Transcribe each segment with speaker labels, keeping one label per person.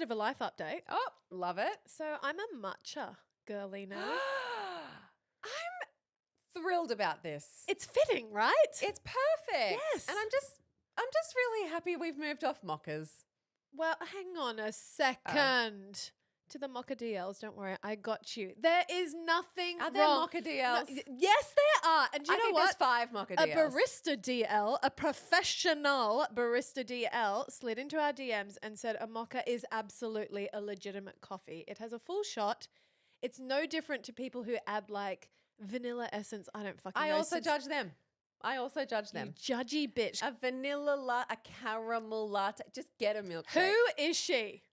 Speaker 1: bit of a life update.
Speaker 2: Oh, love it.
Speaker 1: So I'm a matcha girly now.
Speaker 2: I'm thrilled about this.
Speaker 1: It's fitting, right?
Speaker 2: It's perfect.
Speaker 1: Yes.
Speaker 2: And I'm just really happy we've moved off mochas.
Speaker 1: Well, hang on a second. To the mocha DLs, don't worry, I got you. There is nothing
Speaker 2: Are there
Speaker 1: wrong.
Speaker 2: mocha DLs?
Speaker 1: Yes, there are. And do you
Speaker 2: I
Speaker 1: know
Speaker 2: think
Speaker 1: what?
Speaker 2: there's 5 mocha
Speaker 1: A
Speaker 2: DLs.
Speaker 1: barista DL, a professional barista DL, slid into our DMs and said a mocha is absolutely a legitimate coffee. It has a full shot. It's no different to people who add like vanilla essence. I don't fucking know.
Speaker 2: I also judge them.
Speaker 1: You judgy bitch.
Speaker 2: A vanilla latte, a caramel latte. Just get a milkshake.
Speaker 1: Who is she?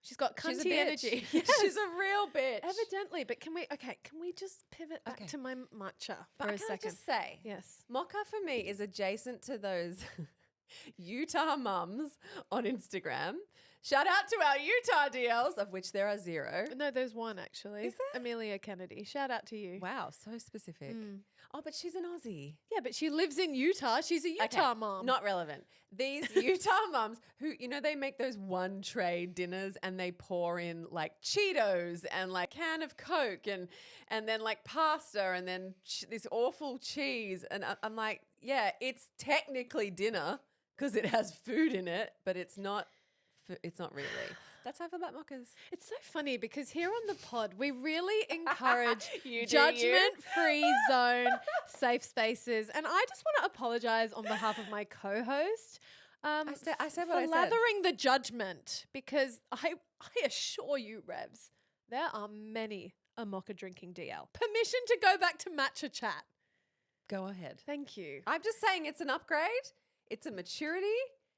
Speaker 1: She's got
Speaker 2: She's a
Speaker 1: cunty
Speaker 2: bitch.
Speaker 1: energy. Yes.
Speaker 2: She's a real bitch.
Speaker 1: Evidently, but can we just pivot back to my matcha
Speaker 2: But
Speaker 1: for
Speaker 2: I
Speaker 1: a
Speaker 2: can't
Speaker 1: second?
Speaker 2: just say,
Speaker 1: Yes.
Speaker 2: mocha for me is adjacent to those Utah mums on Instagram. Shout out to our Utah DLs, of which there are 0.
Speaker 1: No, there's one actually.
Speaker 2: Is there?
Speaker 1: Amelia Kennedy. Shout out to you.
Speaker 2: Wow, so specific. Oh, but she's an Aussie.
Speaker 1: Yeah, but she lives in Utah. She's a Utah mom.
Speaker 2: Not relevant. These Utah mums who, they make those one tray dinners and they pour in like Cheetos and like can of Coke and then like pasta and then this awful cheese. And I'm like, yeah, it's technically dinner because it has food in it, but it's not really. That's how I feel about mochas.
Speaker 1: It's so funny because here on the pod, we really encourage
Speaker 2: You do
Speaker 1: judgment-free zone, safe spaces. And I just want to apologize on behalf of my co-host
Speaker 2: I said what I
Speaker 1: for
Speaker 2: said.
Speaker 1: lathering the judgment because I assure you, Revs, there are many a mocha drinking DL. Permission to go back to matcha chat.
Speaker 2: Go ahead.
Speaker 1: Thank you.
Speaker 2: I'm just saying it's an upgrade. It's a maturity.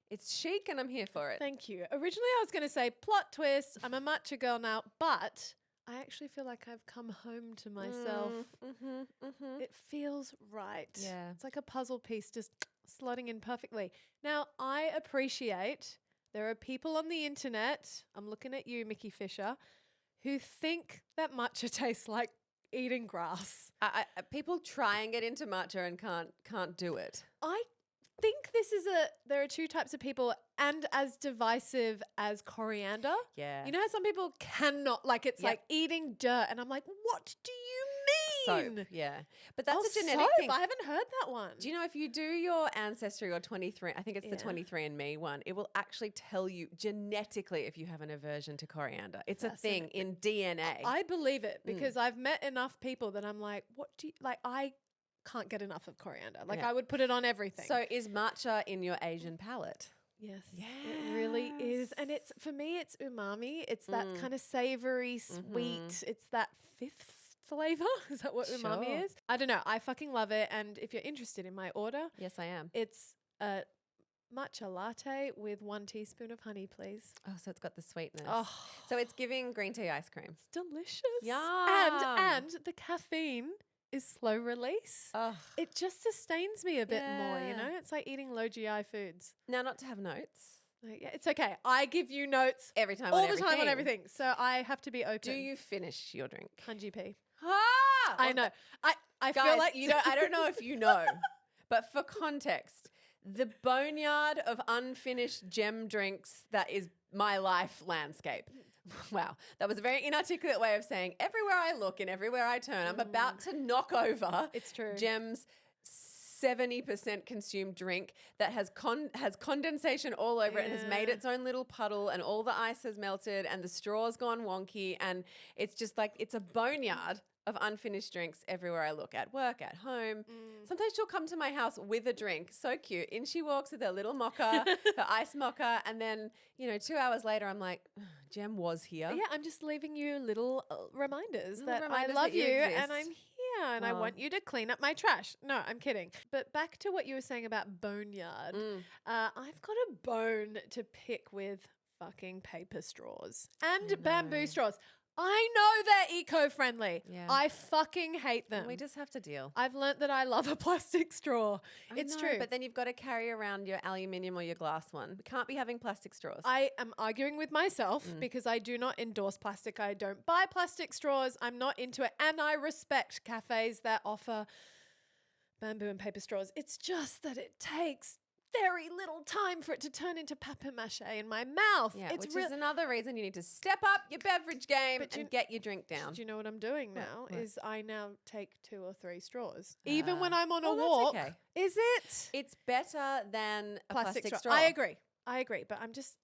Speaker 2: It's chic and I'm here for it.
Speaker 1: Thank you. Originally, I was going to say plot twist. I'm a matcha girl now, but I actually feel like I've come home to myself. It feels right.
Speaker 2: Yeah.
Speaker 1: It's like a puzzle piece just slotting in perfectly. Now, I appreciate there are people on the internet, I'm looking at you, Mickey Fisher, who think that matcha tastes like eating grass.
Speaker 2: People try and get into matcha and can't do it.
Speaker 1: I think there are 2 types of people and as divisive as coriander.
Speaker 2: Yeah.
Speaker 1: You know how some people cannot, like it's
Speaker 2: Yep.
Speaker 1: like eating dirt and I'm like, what do you mean?
Speaker 2: Soap, yeah. But that's
Speaker 1: Oh,
Speaker 2: a genetic
Speaker 1: soap?
Speaker 2: thing.
Speaker 1: I haven't heard that one.
Speaker 2: Do you know if you do your ancestry or 23, I think it's the
Speaker 1: Yeah.
Speaker 2: 23andMe one, it will actually tell you genetically if you have an aversion to coriander. It's a thing in DNA.
Speaker 1: I believe it because I've met enough people that I'm like, what do you, like I can't get enough of coriander. Like
Speaker 2: Yeah.
Speaker 1: I would put it on everything.
Speaker 2: So is matcha in your Asian palate?
Speaker 1: Yes, it really is. And it's, for me, it's umami. It's that kind of savory, sweet. It's that 5th flavor. Is that what umami
Speaker 2: Sure.
Speaker 1: is? I don't know. I fucking love it. And if you're interested in my order,
Speaker 2: Yes, I am.
Speaker 1: it's a matcha latte with 1 teaspoon of honey, please.
Speaker 2: Oh, so it's got the sweetness.
Speaker 1: Oh,
Speaker 2: So it's giving green tea ice cream.
Speaker 1: it's delicious.
Speaker 2: Yum.
Speaker 1: And the caffeine is slow release.
Speaker 2: Oh.
Speaker 1: It just sustains me a bit more, you
Speaker 2: Yeah.
Speaker 1: know? It's like eating low GI foods.
Speaker 2: Now, not to have notes
Speaker 1: Like, yeah, it's okay. I give you notes
Speaker 2: every time
Speaker 1: all
Speaker 2: on
Speaker 1: the time on everything. So I have to be open.
Speaker 2: Do you finish your drink?
Speaker 1: 100p.
Speaker 2: Ah!
Speaker 1: I know. I
Speaker 2: Guys,
Speaker 1: feel like
Speaker 2: I don't know if you know, but for context, the boneyard of unfinished gem drinks that is my life landscape. Wow, that was a very inarticulate way of saying everywhere I look and everywhere I turn, I'm about to knock over
Speaker 1: It's true.
Speaker 2: Gem's 70% consumed drink that has condensation all over it and has made its own little puddle and all the ice has melted and the straw's gone wonky and it's just like it's a boneyard of unfinished drinks everywhere I look, at work, at home. Sometimes she'll come to my house with a drink. So cute. In she walks with her little mocha, her ice mocha. And then, 2 hours later, I'm like, Gem was here.
Speaker 1: Yeah, I'm just leaving you little reminders
Speaker 2: Little
Speaker 1: that
Speaker 2: reminders
Speaker 1: I love
Speaker 2: that you
Speaker 1: and
Speaker 2: exist.
Speaker 1: I'm here and I want you to clean up my trash. No, I'm kidding. But back to what you were saying about boneyard. I've got a bone to pick with fucking paper straws and bamboo straws. I know they're eco-friendly.
Speaker 2: Yeah.
Speaker 1: I fucking hate them.
Speaker 2: We just have to deal.
Speaker 1: I've learnt that I love a plastic straw. It's
Speaker 2: I know,
Speaker 1: true.
Speaker 2: But then you've got to carry around your aluminium or your glass one. We can't be having plastic straws.
Speaker 1: I am arguing with myself because I do not endorse plastic. I don't buy plastic straws. I'm not into it. And I respect cafes that offer bamboo and paper straws. It's just that it takes very little time for it to turn into papier-mâché in my mouth.
Speaker 2: Yeah,
Speaker 1: It's
Speaker 2: which is another reason you need to step up your beverage game and get your drink down.
Speaker 1: Do you know what I'm doing now?
Speaker 2: What?
Speaker 1: Is I now take 2 or 3 straws. Even when I'm on a
Speaker 2: that's
Speaker 1: walk.
Speaker 2: okay.
Speaker 1: Is it?
Speaker 2: It's better than a plastic straw.
Speaker 1: I agree. But I'm just...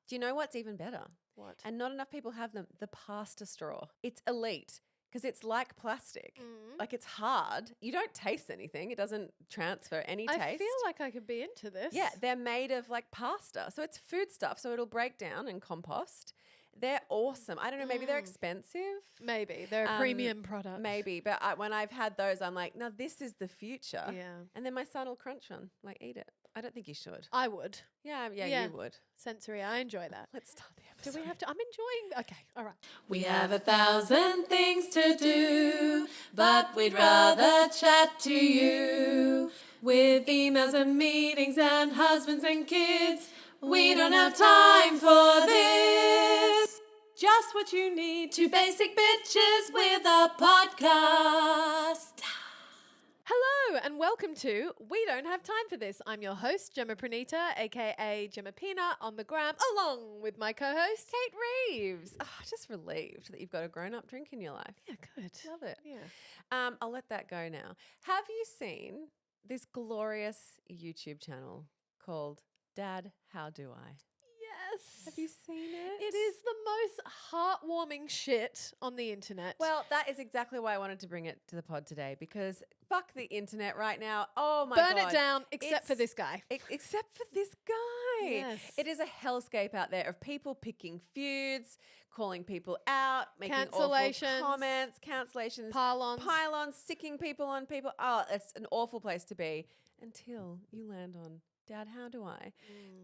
Speaker 2: Do you know what's even better?
Speaker 1: What?
Speaker 2: And not enough people have them. The pasta straw. It's elite because it's like plastic. Like it's hard. You don't taste anything. It doesn't transfer any taste.
Speaker 1: I feel like I could be into this.
Speaker 2: Yeah, they're made of like pasta. So it's food stuff. So it'll break down and compost. They're awesome. I don't know. Maybe they're expensive.
Speaker 1: Maybe. They're a premium product.
Speaker 2: Maybe. But when I've had those, I'm like, no, this is the future.
Speaker 1: Yeah.
Speaker 2: And then my son will crunch one. Like, eat it. I don't think you should.
Speaker 1: I would.
Speaker 2: Yeah, you would.
Speaker 1: Sensory. I enjoy that.
Speaker 2: Let's start the episode.
Speaker 1: Do we have to? I'm enjoying. Okay. All right.
Speaker 3: We have 1,000 things to do, but we'd rather chat to you. With emails and meetings and husbands and kids, we don't have time for this. Just what you need, 2 basic bitches with a podcast.
Speaker 1: Hello and welcome to We Don't Have Time for This. I'm your host, Gemma Pranita, aka Gemma Pina on the gram, along with my co-host,
Speaker 2: Kate Reeves. Oh, just relieved that you've got a grown-up drink in your life.
Speaker 1: Yeah, good.
Speaker 2: Love it.
Speaker 1: Yeah.
Speaker 2: I'll let that go now. Have you seen this glorious YouTube channel called Dad, How Do I?
Speaker 1: Yes.
Speaker 2: Have you seen it?
Speaker 1: It is the most heartwarming shit on the internet.
Speaker 2: Well, that is exactly why I wanted to bring it to the pod today, because fuck the internet right now. Oh my
Speaker 1: Burn
Speaker 2: God.
Speaker 1: it down, except for this guy.
Speaker 2: Except for this guy.
Speaker 1: Yes.
Speaker 2: It is a hellscape out there of people picking feuds, calling people out, making awful
Speaker 1: Cancellations.
Speaker 2: comments, cancellations, pylons, sicking people on people. Oh, it's an awful place to be until you land on Dad, How Do I?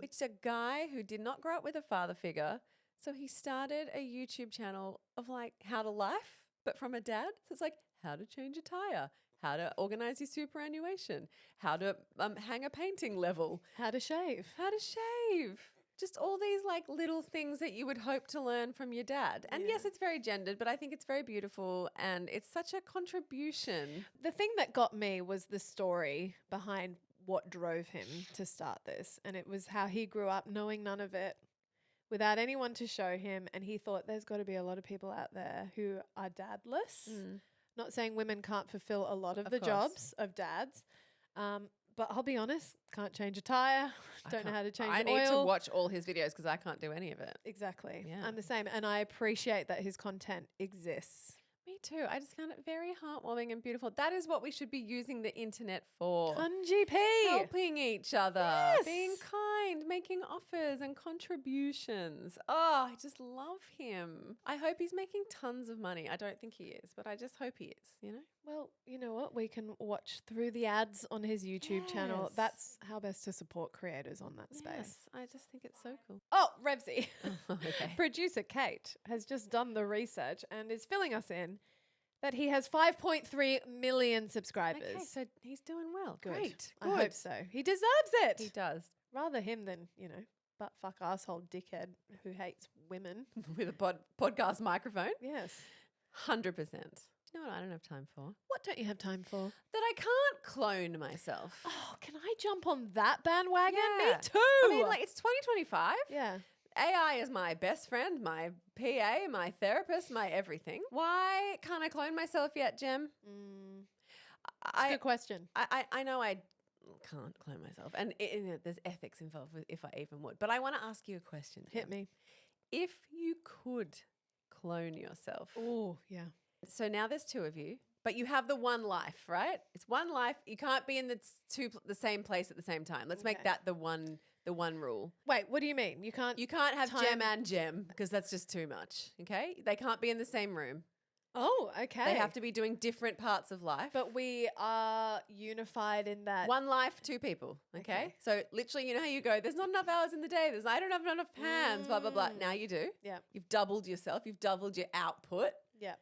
Speaker 2: It's a guy who did not grow up with a father figure. So he started a YouTube channel of like how to life, but from a dad. So it's like how to change a tire, how to organize your superannuation, how to hang a painting level,
Speaker 1: How to shave.
Speaker 2: Just all these like little things that you would hope to learn from your dad. And yes, it's very gendered, but I think it's very beautiful and it's such a contribution.
Speaker 1: The thing that got me was the story behind what drove him to start this. And it was how he grew up knowing none of it, without anyone to show him. And he thought there's got to be a lot of people out there who are dadless. Not saying women can't fulfill a lot of the
Speaker 2: course.
Speaker 1: jobs of dads. But I'll be honest, can't change a tire. Don't know how to change
Speaker 2: I
Speaker 1: oil.
Speaker 2: need to watch all his videos because I can't do any of it.
Speaker 1: Exactly.
Speaker 2: Yeah.
Speaker 1: I'm the same. And I appreciate that his content exists.
Speaker 2: Me too. I just found it very heartwarming and beautiful. That is what we should be using the internet for.
Speaker 1: GP.
Speaker 2: Helping each other,
Speaker 1: Yes.
Speaker 2: being kind, making offers and contributions. Oh, I just love him. I hope he's making tons of money. I don't think he is, but I just hope he is, you know?
Speaker 1: Well, you know what? We can watch through the ads on his YouTube channel.
Speaker 2: Yes.
Speaker 1: That's how best to support creators on that space.
Speaker 2: Yes, I just think it's so cool.
Speaker 1: Oh, Revsy.
Speaker 2: Okay.
Speaker 1: Producer Kate has just done the research and is filling us in that he has 5.3 million subscribers.
Speaker 2: Okay, so he's doing well.
Speaker 1: Good.
Speaker 2: Great.
Speaker 1: I hope so. He deserves it.
Speaker 2: He does.
Speaker 1: Rather him than, butt fuck asshole dickhead who hates women.
Speaker 2: With a podcast microphone.
Speaker 1: Yes.
Speaker 2: 100%. You know what I don't have time for?
Speaker 1: What don't you have time for?
Speaker 2: That I can't clone myself.
Speaker 1: Oh, can I jump on that bandwagon?
Speaker 2: Yeah.
Speaker 1: Me too.
Speaker 2: I mean, like, it's 2025.
Speaker 1: yeah.
Speaker 2: AI is my best friend, my PA, my therapist, my everything. Why can't I clone myself yet, Gem?
Speaker 1: Good question.
Speaker 2: I know I can't clone myself. And there's ethics involved with if I even would. But I want to ask you a question.
Speaker 1: Hit
Speaker 2: Gem.
Speaker 1: me.
Speaker 2: If you could clone yourself.
Speaker 1: Oh, yeah.
Speaker 2: So now there's 2 of you, but you have the one life, right? It's one life. You can't be in the same place at the same time. Let's make
Speaker 1: Okay.
Speaker 2: that the one rule.
Speaker 1: Wait, what do you mean? You can't.
Speaker 2: You can't have
Speaker 1: Time-
Speaker 2: Gem and Gem because that's just too much. Okay? They can't be in the same room.
Speaker 1: Oh, okay.
Speaker 2: They have to be doing different parts of life.
Speaker 1: But we are unified in that.
Speaker 2: One life, 2 people. Okay?
Speaker 1: Okay.
Speaker 2: So literally, you know how you go, there's not enough hours in the day. I don't have enough hands, blah, blah, blah. Now you do.
Speaker 1: Yeah.
Speaker 2: You've doubled yourself. You've doubled your output.
Speaker 1: Yeah.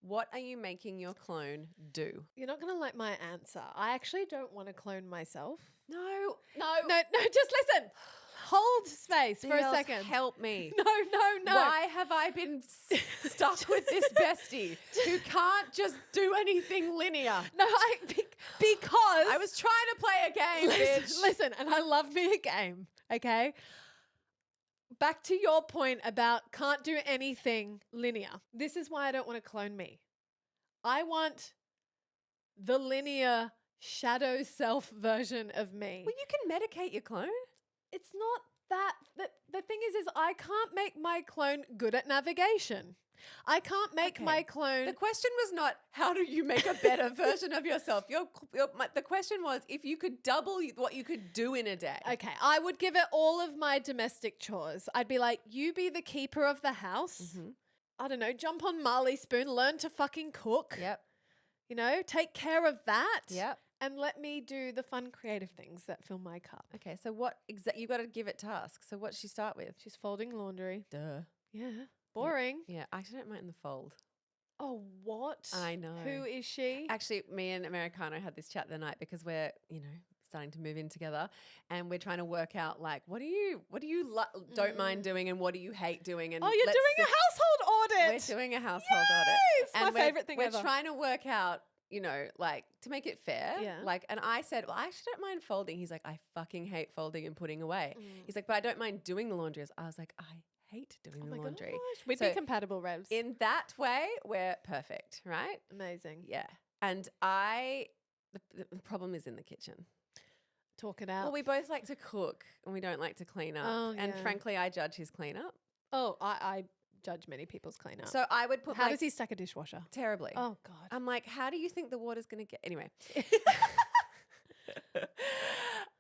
Speaker 2: What are you making your clone do?
Speaker 1: You're not going to like my answer. I actually don't want to clone myself.
Speaker 2: No.
Speaker 1: No, just listen. Hold space for a
Speaker 2: Girls,
Speaker 1: second.
Speaker 2: Help me.
Speaker 1: No.
Speaker 2: Why have I been stuck with this bestie who can't just do anything linear?
Speaker 1: No, Because
Speaker 2: I was trying to play a game, bitch.
Speaker 1: listen, and I love me a game, okay? Back to your point about can't do anything linear. This is why I don't want to clone me. I want the linear shadow self version of me.
Speaker 2: Well, you can medicate your clone.
Speaker 1: It's not that. The thing is I can't make my clone good at navigation. I can't make my clone.
Speaker 2: The question was not how do you make a better version of yourself. The question was if you could double what you could do in a day.
Speaker 1: Okay, I would give it all of my domestic chores. I'd be like, you be the keeper of the house.
Speaker 2: Mm-hmm.
Speaker 1: I don't know, jump on Marley Spoon, learn to fucking cook.
Speaker 2: Yep.
Speaker 1: You know, take care of that.
Speaker 2: Yep.
Speaker 1: And let me do the fun, creative things that fill my cup.
Speaker 2: Okay, so what you got to give it tasks. So what's she start with?
Speaker 1: She's folding laundry.
Speaker 2: Duh.
Speaker 1: Yeah. Boring.
Speaker 2: Yeah, I actually don't mind the fold.
Speaker 1: Oh, what?
Speaker 2: I know.
Speaker 1: Who is she?
Speaker 2: Actually, me and Americano had this chat the night because we're, starting to move in together, and we're trying to work out like what do you don't mind doing and what do you hate doing. And
Speaker 1: you're doing a household audit.
Speaker 2: We're doing a household audit.
Speaker 1: It's my favorite thing ever.
Speaker 2: We're trying to work out, like to make it fair.
Speaker 1: Yeah.
Speaker 2: Like, and I said, well, I actually don't mind folding. He's like, I fucking hate folding and putting away. He's like, but I don't mind doing the laundry. I was like, I hate doing the laundry.
Speaker 1: Gosh. We'd
Speaker 2: So
Speaker 1: be compatible, Revs.
Speaker 2: in that way, we're perfect, right?
Speaker 1: Amazing.
Speaker 2: Yeah. And the problem is in the kitchen.
Speaker 1: Talk it out.
Speaker 2: Well, we both like to cook and we don't like to clean up.
Speaker 1: Oh,
Speaker 2: and
Speaker 1: yeah.
Speaker 2: frankly, I judge his cleanup.
Speaker 1: Oh, I judge many people's cleanup.
Speaker 2: So I would put
Speaker 1: How does he stack a dishwasher?
Speaker 2: terribly.
Speaker 1: Oh, God.
Speaker 2: I'm like, how do you think the water's going to get? Anyway.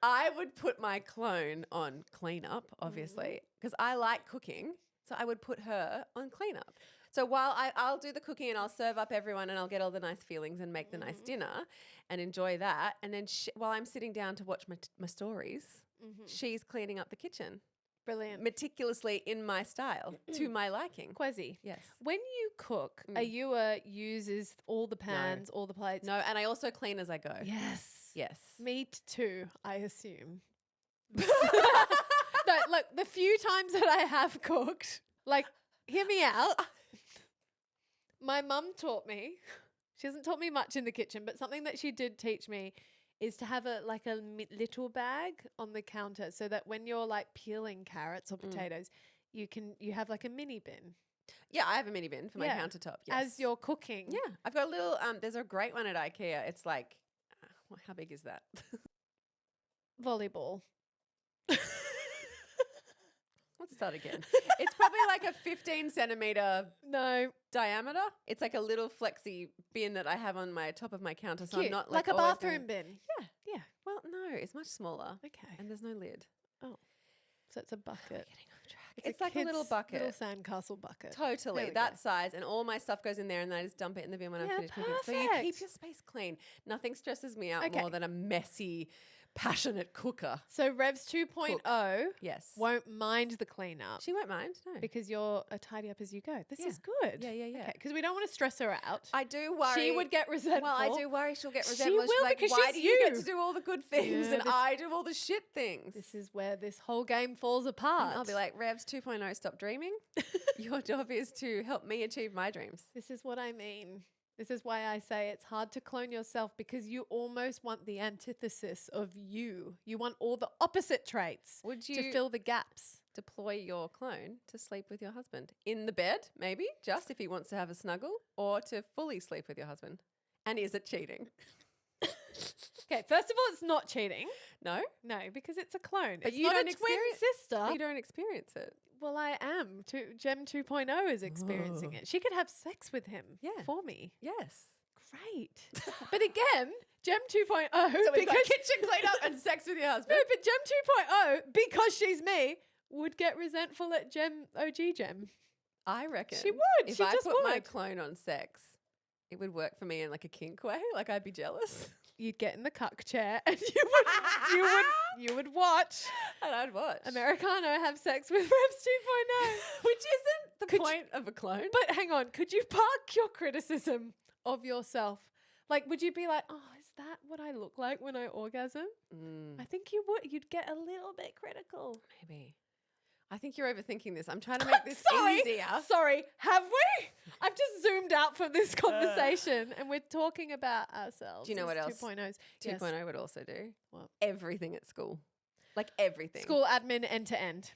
Speaker 2: I would put my clone on cleanup, obviously, because I like cooking. So I would put her on cleanup. So while I'll do the cooking and I'll serve up everyone and I'll get all the nice feelings and make the nice dinner and enjoy that. And then while I'm sitting down to watch my stories, she's cleaning up the kitchen.
Speaker 1: Brilliant.
Speaker 2: Meticulously in my style, to my liking.
Speaker 1: Quezzy,
Speaker 2: Yes.
Speaker 1: when you cook, are you a uses all the pans, all the plates?
Speaker 2: No, and I also clean as I go.
Speaker 1: Yes.
Speaker 2: Yes.
Speaker 1: Me too, I assume. No, look, the few times that I have cooked, like, hear me out. My mum taught me, she hasn't taught me much in the kitchen, but something that she did teach me is to have a little bag on the counter so that when you're like peeling carrots or potatoes, you have like a mini bin.
Speaker 2: Yeah, I have a mini bin for my countertop. Yes.
Speaker 1: As you're cooking.
Speaker 2: Yeah, I've got a little, there's a great one at IKEA. It's like, how big is that?
Speaker 1: Volleyball.
Speaker 2: Let's start again. It's probably like a 15 centimeter diameter. It's like a little flexi bin that I have on my top of my counter. So
Speaker 1: Cute.
Speaker 2: I'm not
Speaker 1: like a
Speaker 2: always
Speaker 1: bathroom bin.
Speaker 2: Yeah.
Speaker 1: Yeah.
Speaker 2: Well, no, it's much smaller.
Speaker 1: Okay.
Speaker 2: And there's no lid.
Speaker 1: Oh. So it's a bucket.
Speaker 2: Getting off track. It's like a little bucket.
Speaker 1: Little sandcastle bucket.
Speaker 2: Totally.
Speaker 1: There we
Speaker 2: That
Speaker 1: go.
Speaker 2: size. And all my stuff goes in there and then I just dump it in the bin when I'm
Speaker 1: Yeah,
Speaker 2: finished cooking. So you
Speaker 1: perfect.
Speaker 2: keep your space clean. Nothing stresses me out
Speaker 1: Okay.
Speaker 2: more than a messy, passionate cooker.
Speaker 1: So Revs 2.0
Speaker 2: Yes.
Speaker 1: won't mind the cleanup
Speaker 2: She won't mind. No.
Speaker 1: because you're a tidy up as you go. This
Speaker 2: Yeah.
Speaker 1: is good.
Speaker 2: Yeah, yeah, yeah.
Speaker 1: Because we don't want to stress her out.
Speaker 2: I do worry.
Speaker 1: She would get resentful.
Speaker 2: Well, I do worry she'll get
Speaker 1: She
Speaker 2: resentful. She'll
Speaker 1: will,
Speaker 2: be like,
Speaker 1: because
Speaker 2: why
Speaker 1: she's
Speaker 2: do you get
Speaker 1: you."
Speaker 2: to do all the good things
Speaker 1: Yeah,
Speaker 2: and
Speaker 1: this-
Speaker 2: I do all the shit things?
Speaker 1: This is where this whole game falls apart.
Speaker 2: And I'll be like, Revs 2.0, stop dreaming. Your job is to help me achieve my dreams.
Speaker 1: this is what I mean. This is why I say it's hard to clone yourself because you almost want the antithesis of you. You want all the opposite traits
Speaker 2: Would
Speaker 1: to
Speaker 2: you
Speaker 1: fill the gaps.
Speaker 2: deploy your clone to sleep with your husband? In the bed, maybe, just if he wants to have a snuggle, or to fully sleep with your husband? And is it cheating?
Speaker 1: Okay, first of all, it's not cheating.
Speaker 2: No?
Speaker 1: No, because it's a clone.
Speaker 2: But
Speaker 1: it's
Speaker 2: you
Speaker 1: not
Speaker 2: don't
Speaker 1: a twin
Speaker 2: experience-
Speaker 1: sister.
Speaker 2: You don't experience it.
Speaker 1: Well, I am. Gem 2.0 is experiencing it. She could have sex with him
Speaker 2: Yeah.
Speaker 1: for me.
Speaker 2: Yes.
Speaker 1: Great. But again, Gem 2.0,
Speaker 2: So we've got
Speaker 1: because
Speaker 2: kitchen cleanup and sex with your husband.
Speaker 1: no, but Gem 2.0, because she's me, would get resentful at Gem OG Gem.
Speaker 2: I reckon
Speaker 1: She would.
Speaker 2: If
Speaker 1: She
Speaker 2: I
Speaker 1: just
Speaker 2: put my
Speaker 1: would.
Speaker 2: clone on sex, it would work for me in like a kink way. Like I'd be jealous,
Speaker 1: You'd get in the cuck chair and you would watch
Speaker 2: and I'd watch.
Speaker 1: Americano have sex with Revs 2.0.
Speaker 2: Which isn't the
Speaker 1: Could
Speaker 2: point of a clone.
Speaker 1: But hang on, could you park your criticism of yourself? Like, would you be like, oh, is that what I look like when I orgasm? I think you would. You'd get a little bit critical.
Speaker 2: Maybe. I think you're overthinking this. I'm trying to make this
Speaker 1: Sorry.
Speaker 2: easier.
Speaker 1: Sorry, have we? I've just zoomed out from this conversation and we're talking about ourselves.
Speaker 2: Do you know what else?
Speaker 1: 2.0s.
Speaker 2: 2.0 would also do
Speaker 1: What?
Speaker 2: everything at school. Like everything.
Speaker 1: School admin end to end.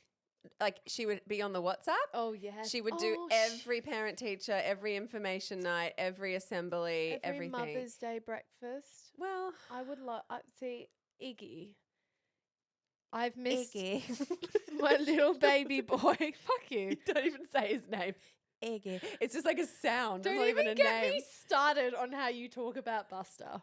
Speaker 2: Like she would be on the WhatsApp.
Speaker 1: Oh, yes.
Speaker 2: She would do every parent teacher, every information night, every assembly,
Speaker 1: every
Speaker 2: everything.
Speaker 1: Mother's Day breakfast.
Speaker 2: Well,
Speaker 1: I would love, see, Iggy. I've missed
Speaker 2: Iggy.
Speaker 1: my little baby boy. Fuck you.
Speaker 2: You don't even say his name. Iggy. It's just like a sound.
Speaker 1: Don't
Speaker 2: It's not
Speaker 1: even
Speaker 2: a
Speaker 1: get
Speaker 2: name.
Speaker 1: me started on how you talk about Buster.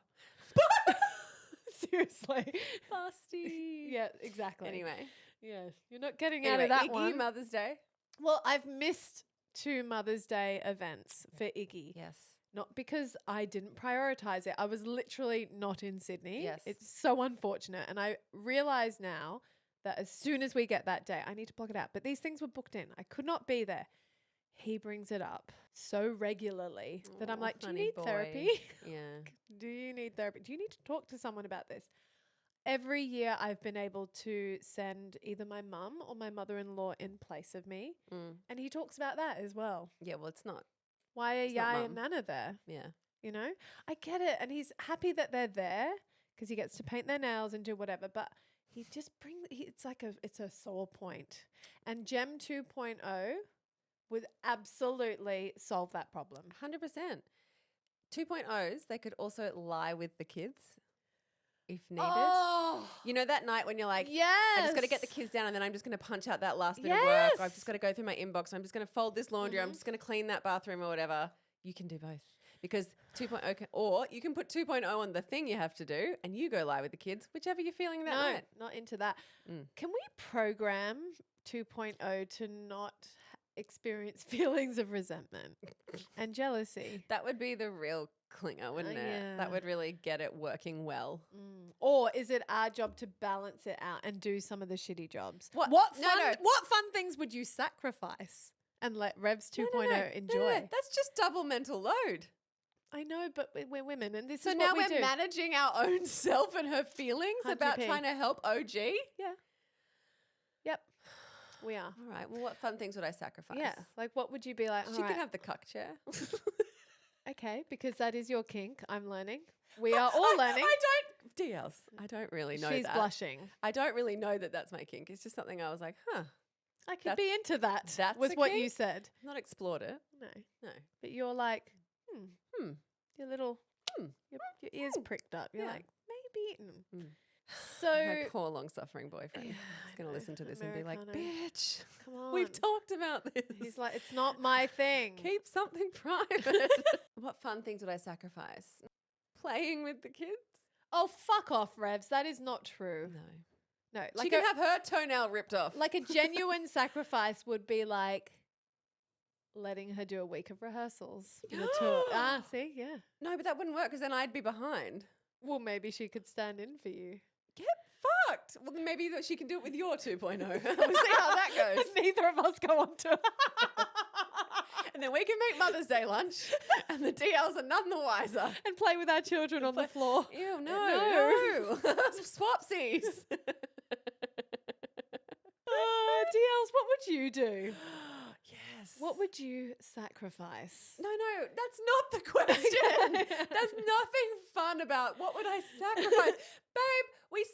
Speaker 1: Seriously.
Speaker 2: Busty.
Speaker 1: Yeah, exactly.
Speaker 2: Anyway.
Speaker 1: Yeah, you're not getting out of that
Speaker 2: Iggy,
Speaker 1: one.
Speaker 2: Mother's Day.
Speaker 1: Well, I've missed 2 Mother's Day events for Iggy.
Speaker 2: Yes.
Speaker 1: Not because I didn't prioritize it. I was literally not in Sydney.
Speaker 2: Yes.
Speaker 1: It's so unfortunate. And I realize now that as soon as we get that day, I need to block it out. But these things were booked in. I could not be there. He brings it up so regularly that I'm like, do you
Speaker 2: funny
Speaker 1: need
Speaker 2: boy.
Speaker 1: therapy?
Speaker 2: Yeah.
Speaker 1: Do you need therapy? Do you need to talk to someone about this? Every year I've been able to send either my mum or my mother-in-law in place of me. And he talks about that as well.
Speaker 2: Yeah, well, it's not.
Speaker 1: Why are
Speaker 2: It's not
Speaker 1: Yai
Speaker 2: mum.
Speaker 1: and Nana there?
Speaker 2: Yeah.
Speaker 1: You know, I get it. And he's happy that they're there because he gets to paint their nails and do whatever. But he just it's a sore point. And Gem 2.0 would absolutely solve that problem.
Speaker 2: 100%. 2.0s, they could also lie with the kids if needed.
Speaker 1: Oh,
Speaker 2: You know that night when you're like,
Speaker 1: yes.
Speaker 2: I just got to get the kids down and then I'm just going to punch out that last bit of work.
Speaker 1: Yes.
Speaker 2: I've just got to go through my inbox. I'm just going to fold this laundry. I'm just going to clean that bathroom or whatever. You can do both. Because 2.0 or you can put 2.0 on the thing you have to do and you go lie with the kids, whichever you're feeling that
Speaker 1: No,
Speaker 2: night.
Speaker 1: not into that. Can we program 2.0 to not experience feelings of resentment and jealousy?
Speaker 2: That would be the real clinger, wouldn't it?
Speaker 1: Yeah.
Speaker 2: That would really get it working well.
Speaker 1: Or is it our job to balance it out and do some of the shitty jobs?
Speaker 2: What?
Speaker 1: What
Speaker 2: No,
Speaker 1: fun,
Speaker 2: no.
Speaker 1: what fun things would you sacrifice and let Revs 2.0 enjoy?
Speaker 2: No, that's just double mental load.
Speaker 1: I know, but we're women and this
Speaker 2: So
Speaker 1: is
Speaker 2: now
Speaker 1: what we
Speaker 2: we're
Speaker 1: do.
Speaker 2: managing our own self and her feelings about
Speaker 1: 100p.
Speaker 2: trying to help OG.
Speaker 1: Yeah. Yep. We are.
Speaker 2: All right. Well, what fun things would I sacrifice?
Speaker 1: Yeah. Like what would you be like?
Speaker 2: She
Speaker 1: "All
Speaker 2: could
Speaker 1: right,
Speaker 2: have the cuck chair.
Speaker 1: okay, because that is your kink. I'm learning. We are all learning.
Speaker 2: I don't really know
Speaker 1: She's
Speaker 2: that.
Speaker 1: blushing.
Speaker 2: I don't really know that that's my kink. It's just something I was like, huh.
Speaker 1: I could
Speaker 2: That's-
Speaker 1: be into that.
Speaker 2: that's
Speaker 1: was
Speaker 2: a
Speaker 1: what you
Speaker 2: kink?
Speaker 1: said.
Speaker 2: I've not explored it.
Speaker 1: No.
Speaker 2: No.
Speaker 1: But you're like,
Speaker 2: Hmm.
Speaker 1: your little,
Speaker 2: Hmm.
Speaker 1: your ears pricked up. You're
Speaker 2: Yeah.
Speaker 1: like, maybe.
Speaker 2: Mm.
Speaker 1: So,
Speaker 2: My poor long-suffering boyfriend.
Speaker 1: Yeah,
Speaker 2: He's
Speaker 1: I
Speaker 2: going to
Speaker 1: know.
Speaker 2: listen to this and be like,
Speaker 1: Americano.
Speaker 2: bitch,
Speaker 1: come on.
Speaker 2: we've talked about this.
Speaker 1: He's like, it's not my thing.
Speaker 2: Keep something private. What fun things would I sacrifice? Playing with the kids?
Speaker 1: Oh, fuck off, Revs. That is not true.
Speaker 2: No.
Speaker 1: No,
Speaker 2: She
Speaker 1: like
Speaker 2: can have her toenail ripped off.
Speaker 1: like a genuine sacrifice would be like letting her do a week of rehearsals for the tour. See, yeah.
Speaker 2: No, but that wouldn't work because then I'd be behind.
Speaker 1: Well, maybe she could stand in for you.
Speaker 2: Get fucked. Well, then maybe that she can do it with your 2.0. We'll see how that goes.
Speaker 1: Neither of us go on tour.
Speaker 2: And then we can make Mother's Day lunch and the DLs are none the wiser.
Speaker 1: And play with our children on the floor.
Speaker 2: Ew,
Speaker 1: No.
Speaker 2: no. Swapsies.
Speaker 1: DLs, what would you do?
Speaker 2: Yes.
Speaker 1: What would you sacrifice?
Speaker 2: No, that's not the question. There's nothing fun about what would I sacrifice. Babe, we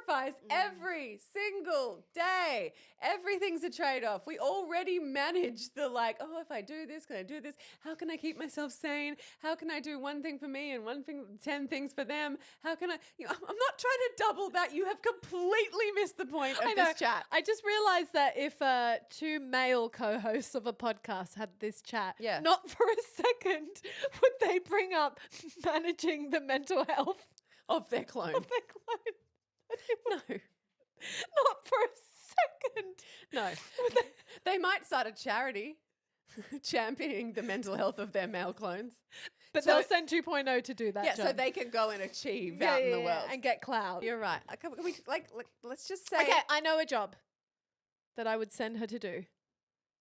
Speaker 2: sacrifice every single day. Everything's a trade-off. We already manage the like, oh, if I do this, can I do this? How can I keep myself sane? How can I do one thing for me and 10 things for them? How can I, I'm not trying to double that. You have completely missed the point of this chat.
Speaker 1: I just realized that if 2 male co-hosts of a podcast had this chat,
Speaker 2: Yeah.
Speaker 1: not for a second would they bring up managing the mental health
Speaker 2: Of their clone.
Speaker 1: of their clone.
Speaker 2: No.
Speaker 1: Not for a second.
Speaker 2: No. They might start a charity championing the mental health of their male clones.
Speaker 1: But
Speaker 2: So-
Speaker 1: they'll send 2.0 to do that
Speaker 2: Yeah,
Speaker 1: job.
Speaker 2: so they can go and achieve out in the world.
Speaker 1: And get clout.
Speaker 2: You're right. Can we, let's just say.
Speaker 1: Okay, I know a job that I would send her to do.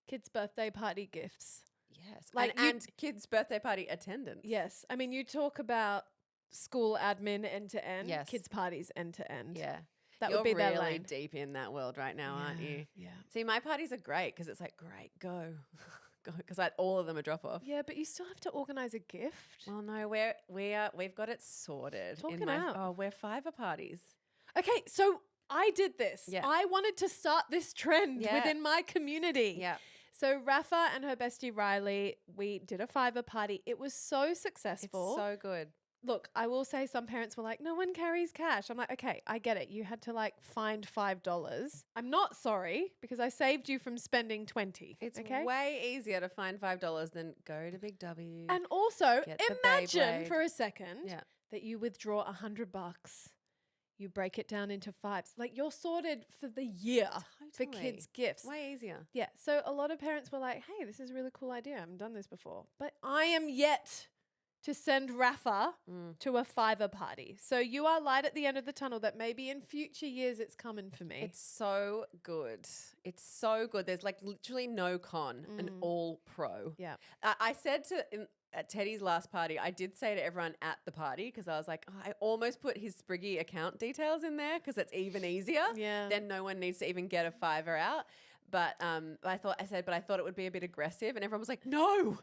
Speaker 1: Kids' birthday party gifts.
Speaker 2: Yes.
Speaker 1: Like
Speaker 2: and kids' birthday party attendance.
Speaker 1: Yes. I mean, you talk about school admin end to end,
Speaker 2: Yes.
Speaker 1: kids' parties end to end.
Speaker 2: Yeah.
Speaker 1: That
Speaker 2: You're
Speaker 1: would be their
Speaker 2: really
Speaker 1: lane.
Speaker 2: deep in that world right now, aren't you?
Speaker 1: Yeah.
Speaker 2: See, my parties are great because it's like, great, go. because all of them are drop off.
Speaker 1: Yeah, but you still have to organize a gift.
Speaker 2: Well, no, we've got it sorted.
Speaker 1: Talk it out.
Speaker 2: Oh, we're Fiverr parties.
Speaker 1: Okay, so I did this.
Speaker 2: Yeah.
Speaker 1: I wanted to start this trend
Speaker 2: Yeah.
Speaker 1: within my community.
Speaker 2: Yeah.
Speaker 1: So Rafa and her bestie Riley, we did a Fiverr party. It was so
Speaker 2: It's
Speaker 1: successful.
Speaker 2: so good.
Speaker 1: Look, I will say some parents were like, no one carries cash. I'm like, okay, I get it. You had to like find $5. I'm not sorry because I saved you from spending 20.
Speaker 2: It's
Speaker 1: okay?
Speaker 2: way easier to find $5 than go to Big W.
Speaker 1: And also,
Speaker 2: Get the
Speaker 1: imagine
Speaker 2: Beyblade.
Speaker 1: for a second
Speaker 2: Yeah.
Speaker 1: that you withdraw $100. You break it down into fives. Like you're sorted for the year for
Speaker 2: Totally.
Speaker 1: kids' gifts.
Speaker 2: Way easier.
Speaker 1: Yeah. So a lot of parents were like, hey, this is a really cool idea. I haven't done this before. But I am yet to send Rafa to a Fiverr party. So you are light at the end of the tunnel that maybe in future years it's coming for me.
Speaker 2: It's so good. It's so good. There's like literally no con, an all pro.
Speaker 1: Yeah.
Speaker 2: I said at Teddy's last party, I did say to everyone at the party, because I was like, I almost put his Spriggy account details in there because it's even easier.
Speaker 1: Yeah.
Speaker 2: Then no one needs to even get a Fiverr out. But I thought it would be a bit aggressive, and everyone was like, no,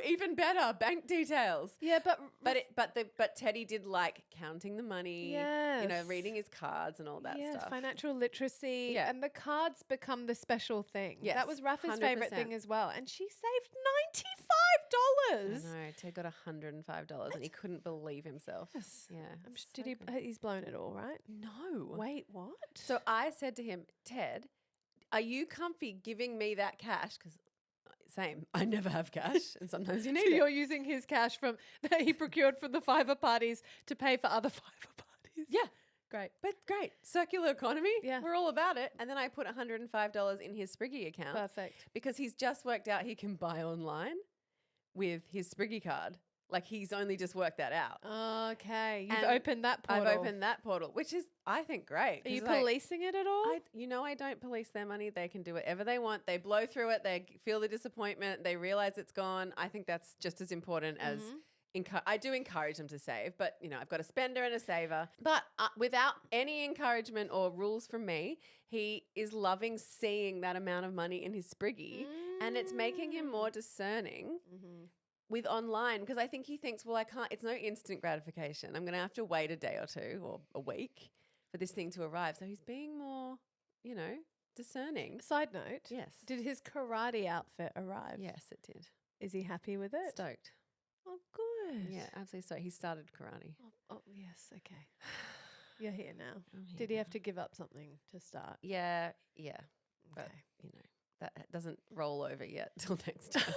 Speaker 2: even better, bank details.
Speaker 1: Yeah,
Speaker 2: But Teddy did like counting the money,
Speaker 1: Yes.
Speaker 2: reading his cards and all that
Speaker 1: yeah,
Speaker 2: stuff.
Speaker 1: financial literacy.
Speaker 2: Yeah.
Speaker 1: And the cards become the special thing.
Speaker 2: Yes,
Speaker 1: That was Rafa's favorite
Speaker 2: 100%.
Speaker 1: thing as well. And she saved
Speaker 2: I
Speaker 1: $95.
Speaker 2: know, Ted got $105 and he couldn't believe himself.
Speaker 1: Yes.
Speaker 2: Yeah.
Speaker 1: Did
Speaker 2: so
Speaker 1: he?
Speaker 2: good.
Speaker 1: He's blown it all, right?
Speaker 2: No.
Speaker 1: Wait, what?
Speaker 2: So I said to him, Ted, are you comfy giving me that cash? Because same, I never have cash and sometimes you need
Speaker 1: So
Speaker 2: it.
Speaker 1: you're using his cash from that he procured from the Fiverr parties to pay for other Fiverr parties.
Speaker 2: Yeah.
Speaker 1: Great.
Speaker 2: But great. Circular economy.
Speaker 1: Yeah.
Speaker 2: We're all about it. And then I put $105 in his Spriggy account
Speaker 1: Perfect.
Speaker 2: because he's just worked out he can buy online with his Spriggy card. Like he's only just worked that out.
Speaker 1: Okay. You've
Speaker 2: And
Speaker 1: opened that portal.
Speaker 2: I've opened that portal, which is, I think, great.
Speaker 1: Are you
Speaker 2: 'cause, like,
Speaker 1: policing it at all?
Speaker 2: I don't police their money. They can do whatever they want. They blow through it. They feel the disappointment. They realize it's gone. I think that's just as important as I do encourage them to save, but I've got a spender and a saver. But without any encouragement or rules from me, he is loving seeing that amount of money in his Spriggy, and it's making him more discerning with online, because I think he thinks, well, it's no instant gratification. I'm going to have to wait a day or two or a week for this thing to arrive. So he's being more, discerning.
Speaker 1: Side note.
Speaker 2: Yes.
Speaker 1: Did his karate outfit arrive?
Speaker 2: Yes, it did.
Speaker 1: Is he happy with it?
Speaker 2: Stoked.
Speaker 1: Oh, good.
Speaker 2: Yeah, absolutely stoked. He started karate.
Speaker 1: Oh, yes. Okay. You're here now.
Speaker 2: I'm here
Speaker 1: Did he
Speaker 2: now.
Speaker 1: have to give up something to start?
Speaker 2: Yeah. But,
Speaker 1: Okay.
Speaker 2: that doesn't roll over yet till next time.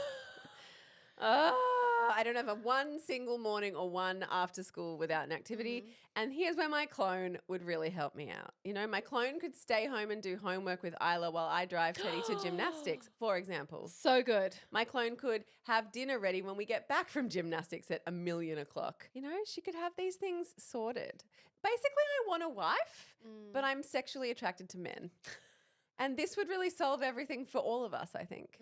Speaker 2: I don't have one single morning or one after school without an activity. And here's where my clone would really help me out. My clone could stay home and do homework with Isla while I drive Teddy to gymnastics, for example.
Speaker 1: So good.
Speaker 2: My clone could have dinner ready when we get back from gymnastics at 1,000,000 She could have these things sorted. Basically, I want a wife, but I'm sexually attracted to men. And this would really solve everything for all of us, I think.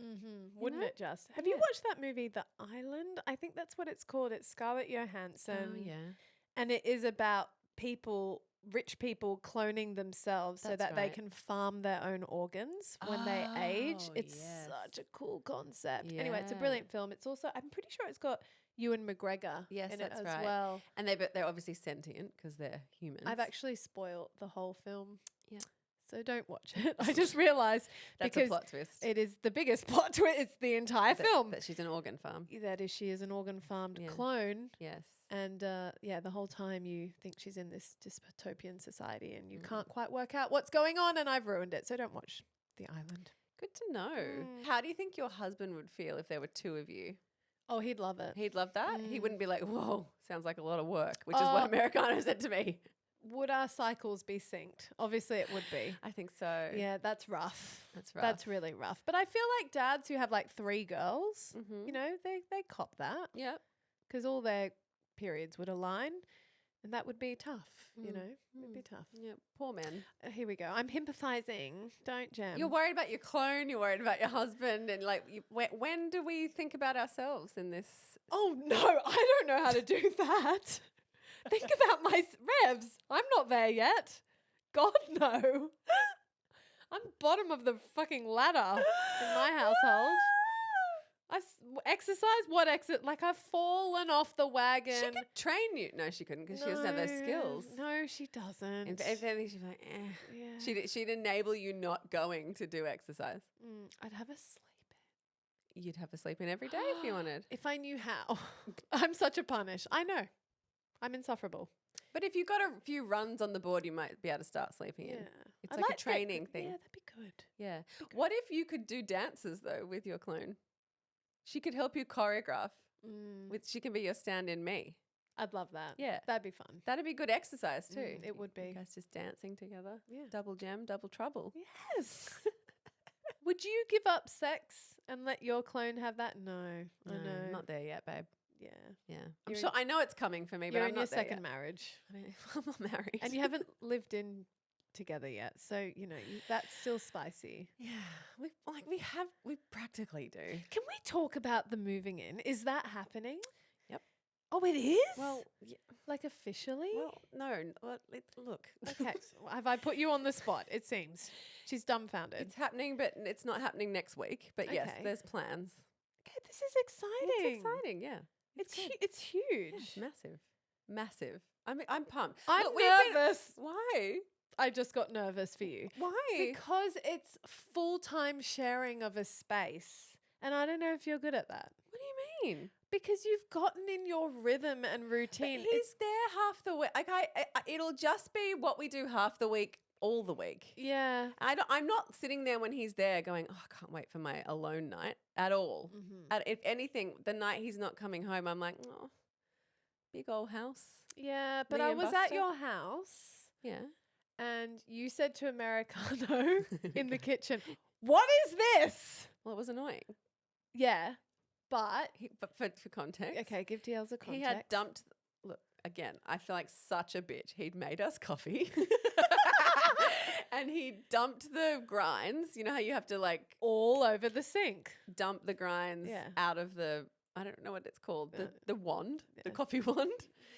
Speaker 1: Wouldn't it just? Have you watched that movie, The Island? I think that's what it's called. It's Scarlett Johansson.
Speaker 2: Oh, yeah.
Speaker 1: And it is about rich people cloning themselves so
Speaker 2: That's
Speaker 1: that they
Speaker 2: right.
Speaker 1: can farm their own organs when they age.
Speaker 2: Oh,
Speaker 1: It's
Speaker 2: yes.
Speaker 1: such a cool concept. Anyway, it's a
Speaker 2: Yeah.
Speaker 1: brilliant film. It's also, I'm pretty sure it's got Ewan McGregor
Speaker 2: Yes,
Speaker 1: in it
Speaker 2: that's
Speaker 1: as
Speaker 2: right.
Speaker 1: well.
Speaker 2: And they're obviously sentient because they're humans.
Speaker 1: I've actually spoilt the whole film.
Speaker 2: Yeah.
Speaker 1: So don't watch it. I just realized
Speaker 2: That's a
Speaker 1: because
Speaker 2: plot twist.
Speaker 1: it is the biggest plot twist. It's the entire film.
Speaker 2: That she's an organ farm.
Speaker 1: That is, she is an organ farmed
Speaker 2: Yeah.
Speaker 1: clone.
Speaker 2: Yes.
Speaker 1: And the whole time you think she's in this dystopian society and you can't quite work out what's going on, and I've ruined it. So don't watch The Island.
Speaker 2: Good to know. How do you think your husband would feel if there were two of you?
Speaker 1: Oh, he'd love it.
Speaker 2: He'd love that? He wouldn't be like, whoa, sounds like a lot of work, which is what
Speaker 1: Oh.
Speaker 2: Americano said to me.
Speaker 1: Would our cycles be synced? Obviously it would be.
Speaker 2: I think so.
Speaker 1: Yeah, that's rough.
Speaker 2: That's rough.
Speaker 1: That's really rough. But I feel like dads who have like 3 girls,
Speaker 2: Mhm.
Speaker 1: they cop that
Speaker 2: Yep.
Speaker 1: because all their periods would align. And that would be tough, It'd be tough.
Speaker 2: Yeah. Poor man.
Speaker 1: Here we go. I'm himpathizing. Don't jam.
Speaker 2: You're worried about your clone. You're worried about your husband. And when do we think about ourselves in this?
Speaker 1: Oh, no. I don't know how to do that. Think about my revs. I'm not there yet. God, no. I'm bottom of the fucking ladder in my household. Exercise? What exercise? Like I've fallen off the wagon.
Speaker 2: She could train you. No, she couldn't because she doesn't have those skills.
Speaker 1: No, she doesn't.
Speaker 2: If anything, she'd be like, eh.
Speaker 1: Yeah.
Speaker 2: She'd enable you not going to do exercise.
Speaker 1: I'd have a sleep in.
Speaker 2: You'd have a sleep in every day if you wanted.
Speaker 1: If I knew how. I'm such a punish. I know. I'm insufferable.
Speaker 2: But if you got a few runs on the board, you might be able to start sleeping in. It's
Speaker 1: I'd
Speaker 2: like a
Speaker 1: to get
Speaker 2: training
Speaker 1: good-
Speaker 2: thing.
Speaker 1: Yeah, that'd be good.
Speaker 2: Yeah. What if you could do dances though with your clone? She could help you choreograph. She can be your stand-in me.
Speaker 1: I'd love that.
Speaker 2: Yeah.
Speaker 1: That'd be fun.
Speaker 2: That'd be good exercise too.
Speaker 1: It would be.
Speaker 2: You guys just dancing together.
Speaker 1: Yeah.
Speaker 2: Double jam, double trouble.
Speaker 1: Yes. Would you give up sex and let your clone have that? No. I
Speaker 2: No,
Speaker 1: know.
Speaker 2: not there yet, babe.
Speaker 1: Yeah.
Speaker 2: Yeah.
Speaker 1: You're
Speaker 2: I know it's coming for me, but
Speaker 1: You're
Speaker 2: I'm
Speaker 1: in
Speaker 2: not
Speaker 1: your
Speaker 2: there
Speaker 1: second
Speaker 2: yet.
Speaker 1: marriage.
Speaker 2: I mean, I'm not married.
Speaker 1: And you haven't lived in together yet. So, that's still spicy.
Speaker 2: Yeah. We practically do.
Speaker 1: Can we talk about the moving in? Is that happening?
Speaker 2: Yep.
Speaker 1: Oh, it is?
Speaker 2: Well, yeah.
Speaker 1: like officially?
Speaker 2: Well, no. Look.
Speaker 1: Okay. Have I put you on the spot? It seems. She's dumbfounded.
Speaker 2: It's happening, but it's not happening next week. But yes,
Speaker 1: Okay.
Speaker 2: there's plans.
Speaker 1: Okay, this is exciting.
Speaker 2: It's exciting, yeah.
Speaker 1: It's huge.
Speaker 2: Yeah, it's massive. Massive. I'm pumped.
Speaker 1: I'm
Speaker 2: Look, we've been-
Speaker 1: nervous.
Speaker 2: Why?
Speaker 1: I just got nervous for you.
Speaker 2: Why?
Speaker 1: Because it's full-time sharing of a space. And I don't know if you're good at that.
Speaker 2: What do you mean?
Speaker 1: Because you've gotten in your rhythm and routine.
Speaker 2: He's there half the week. Like it'll just be what we do half the week, all the week.
Speaker 1: Yeah.
Speaker 2: I'm not sitting there when he's there going, oh, I can't wait for my alone night at all. If anything, the night he's not coming home, I'm like, oh, big old house.
Speaker 1: Yeah, but
Speaker 2: Me
Speaker 1: I
Speaker 2: and
Speaker 1: was at
Speaker 2: Buster?
Speaker 1: your house
Speaker 2: Yeah.
Speaker 1: and you said to Americano in the kitchen, what is this?
Speaker 2: Well, it was annoying.
Speaker 1: Yeah, but
Speaker 2: But for context.
Speaker 1: okay, give TLs a context.
Speaker 2: He had dumped. Look, again, I feel like such a bitch. He'd made us coffee. And he dumped the grinds. You know how you have to like
Speaker 1: all over the sink.
Speaker 2: dump the grinds
Speaker 1: Yeah.
Speaker 2: out of the, I don't know what it's called, the wand, the
Speaker 1: Yeah.
Speaker 2: coffee wand.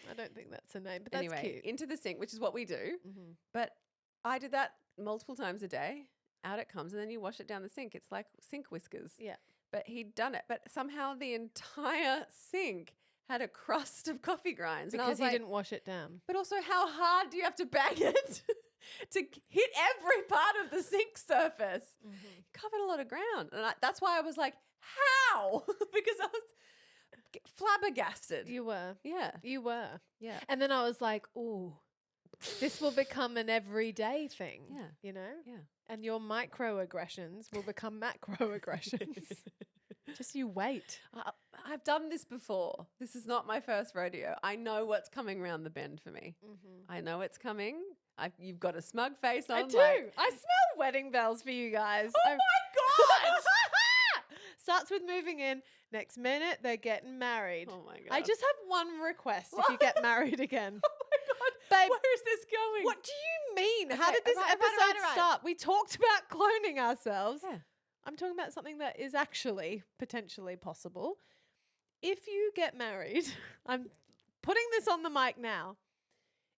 Speaker 1: I don't think that's a name, but that's
Speaker 2: Anyway,
Speaker 1: cute.
Speaker 2: into the sink, which is what we do.
Speaker 1: Mhm.
Speaker 2: But I did that multiple times a day. Out it comes, and then you wash it down the sink. It's like sink whiskers.
Speaker 1: Yeah.
Speaker 2: But he'd done it. But somehow the entire sink had a crust of coffee grinds. And I
Speaker 1: Because
Speaker 2: was
Speaker 1: he
Speaker 2: like,
Speaker 1: didn't wash it down.
Speaker 2: but also, how hard do you have to bang it to hit every part of the sink surface? Covered a lot of ground. And that's why I was like, how? Because I was flabbergasted.
Speaker 1: You were.
Speaker 2: Yeah.
Speaker 1: You were.
Speaker 2: Yeah.
Speaker 1: And then I was like, ooh, this will become an everyday thing.
Speaker 2: Yeah.
Speaker 1: You know?
Speaker 2: Yeah.
Speaker 1: And your microaggressions will become macroaggressions. Just you wait.
Speaker 2: I've done this before. This is not my first rodeo. I know what's coming round the bend for me. I know it's coming. You've got a smug face on.
Speaker 1: I do.
Speaker 2: like-
Speaker 1: I smell wedding bells for you guys.
Speaker 2: Oh my God.
Speaker 1: Starts with moving in. Next minute, they're getting married.
Speaker 2: Oh my God.
Speaker 1: I just have one request if you get married again.
Speaker 2: Oh my God.
Speaker 1: Babe,
Speaker 2: Where is this going?
Speaker 1: what do you mean? How
Speaker 2: Okay,
Speaker 1: did this
Speaker 2: right,
Speaker 1: episode start? We talked about cloning ourselves.
Speaker 2: Yeah.
Speaker 1: I'm talking about something that is actually potentially possible. If you get married, I'm putting this on the mic now.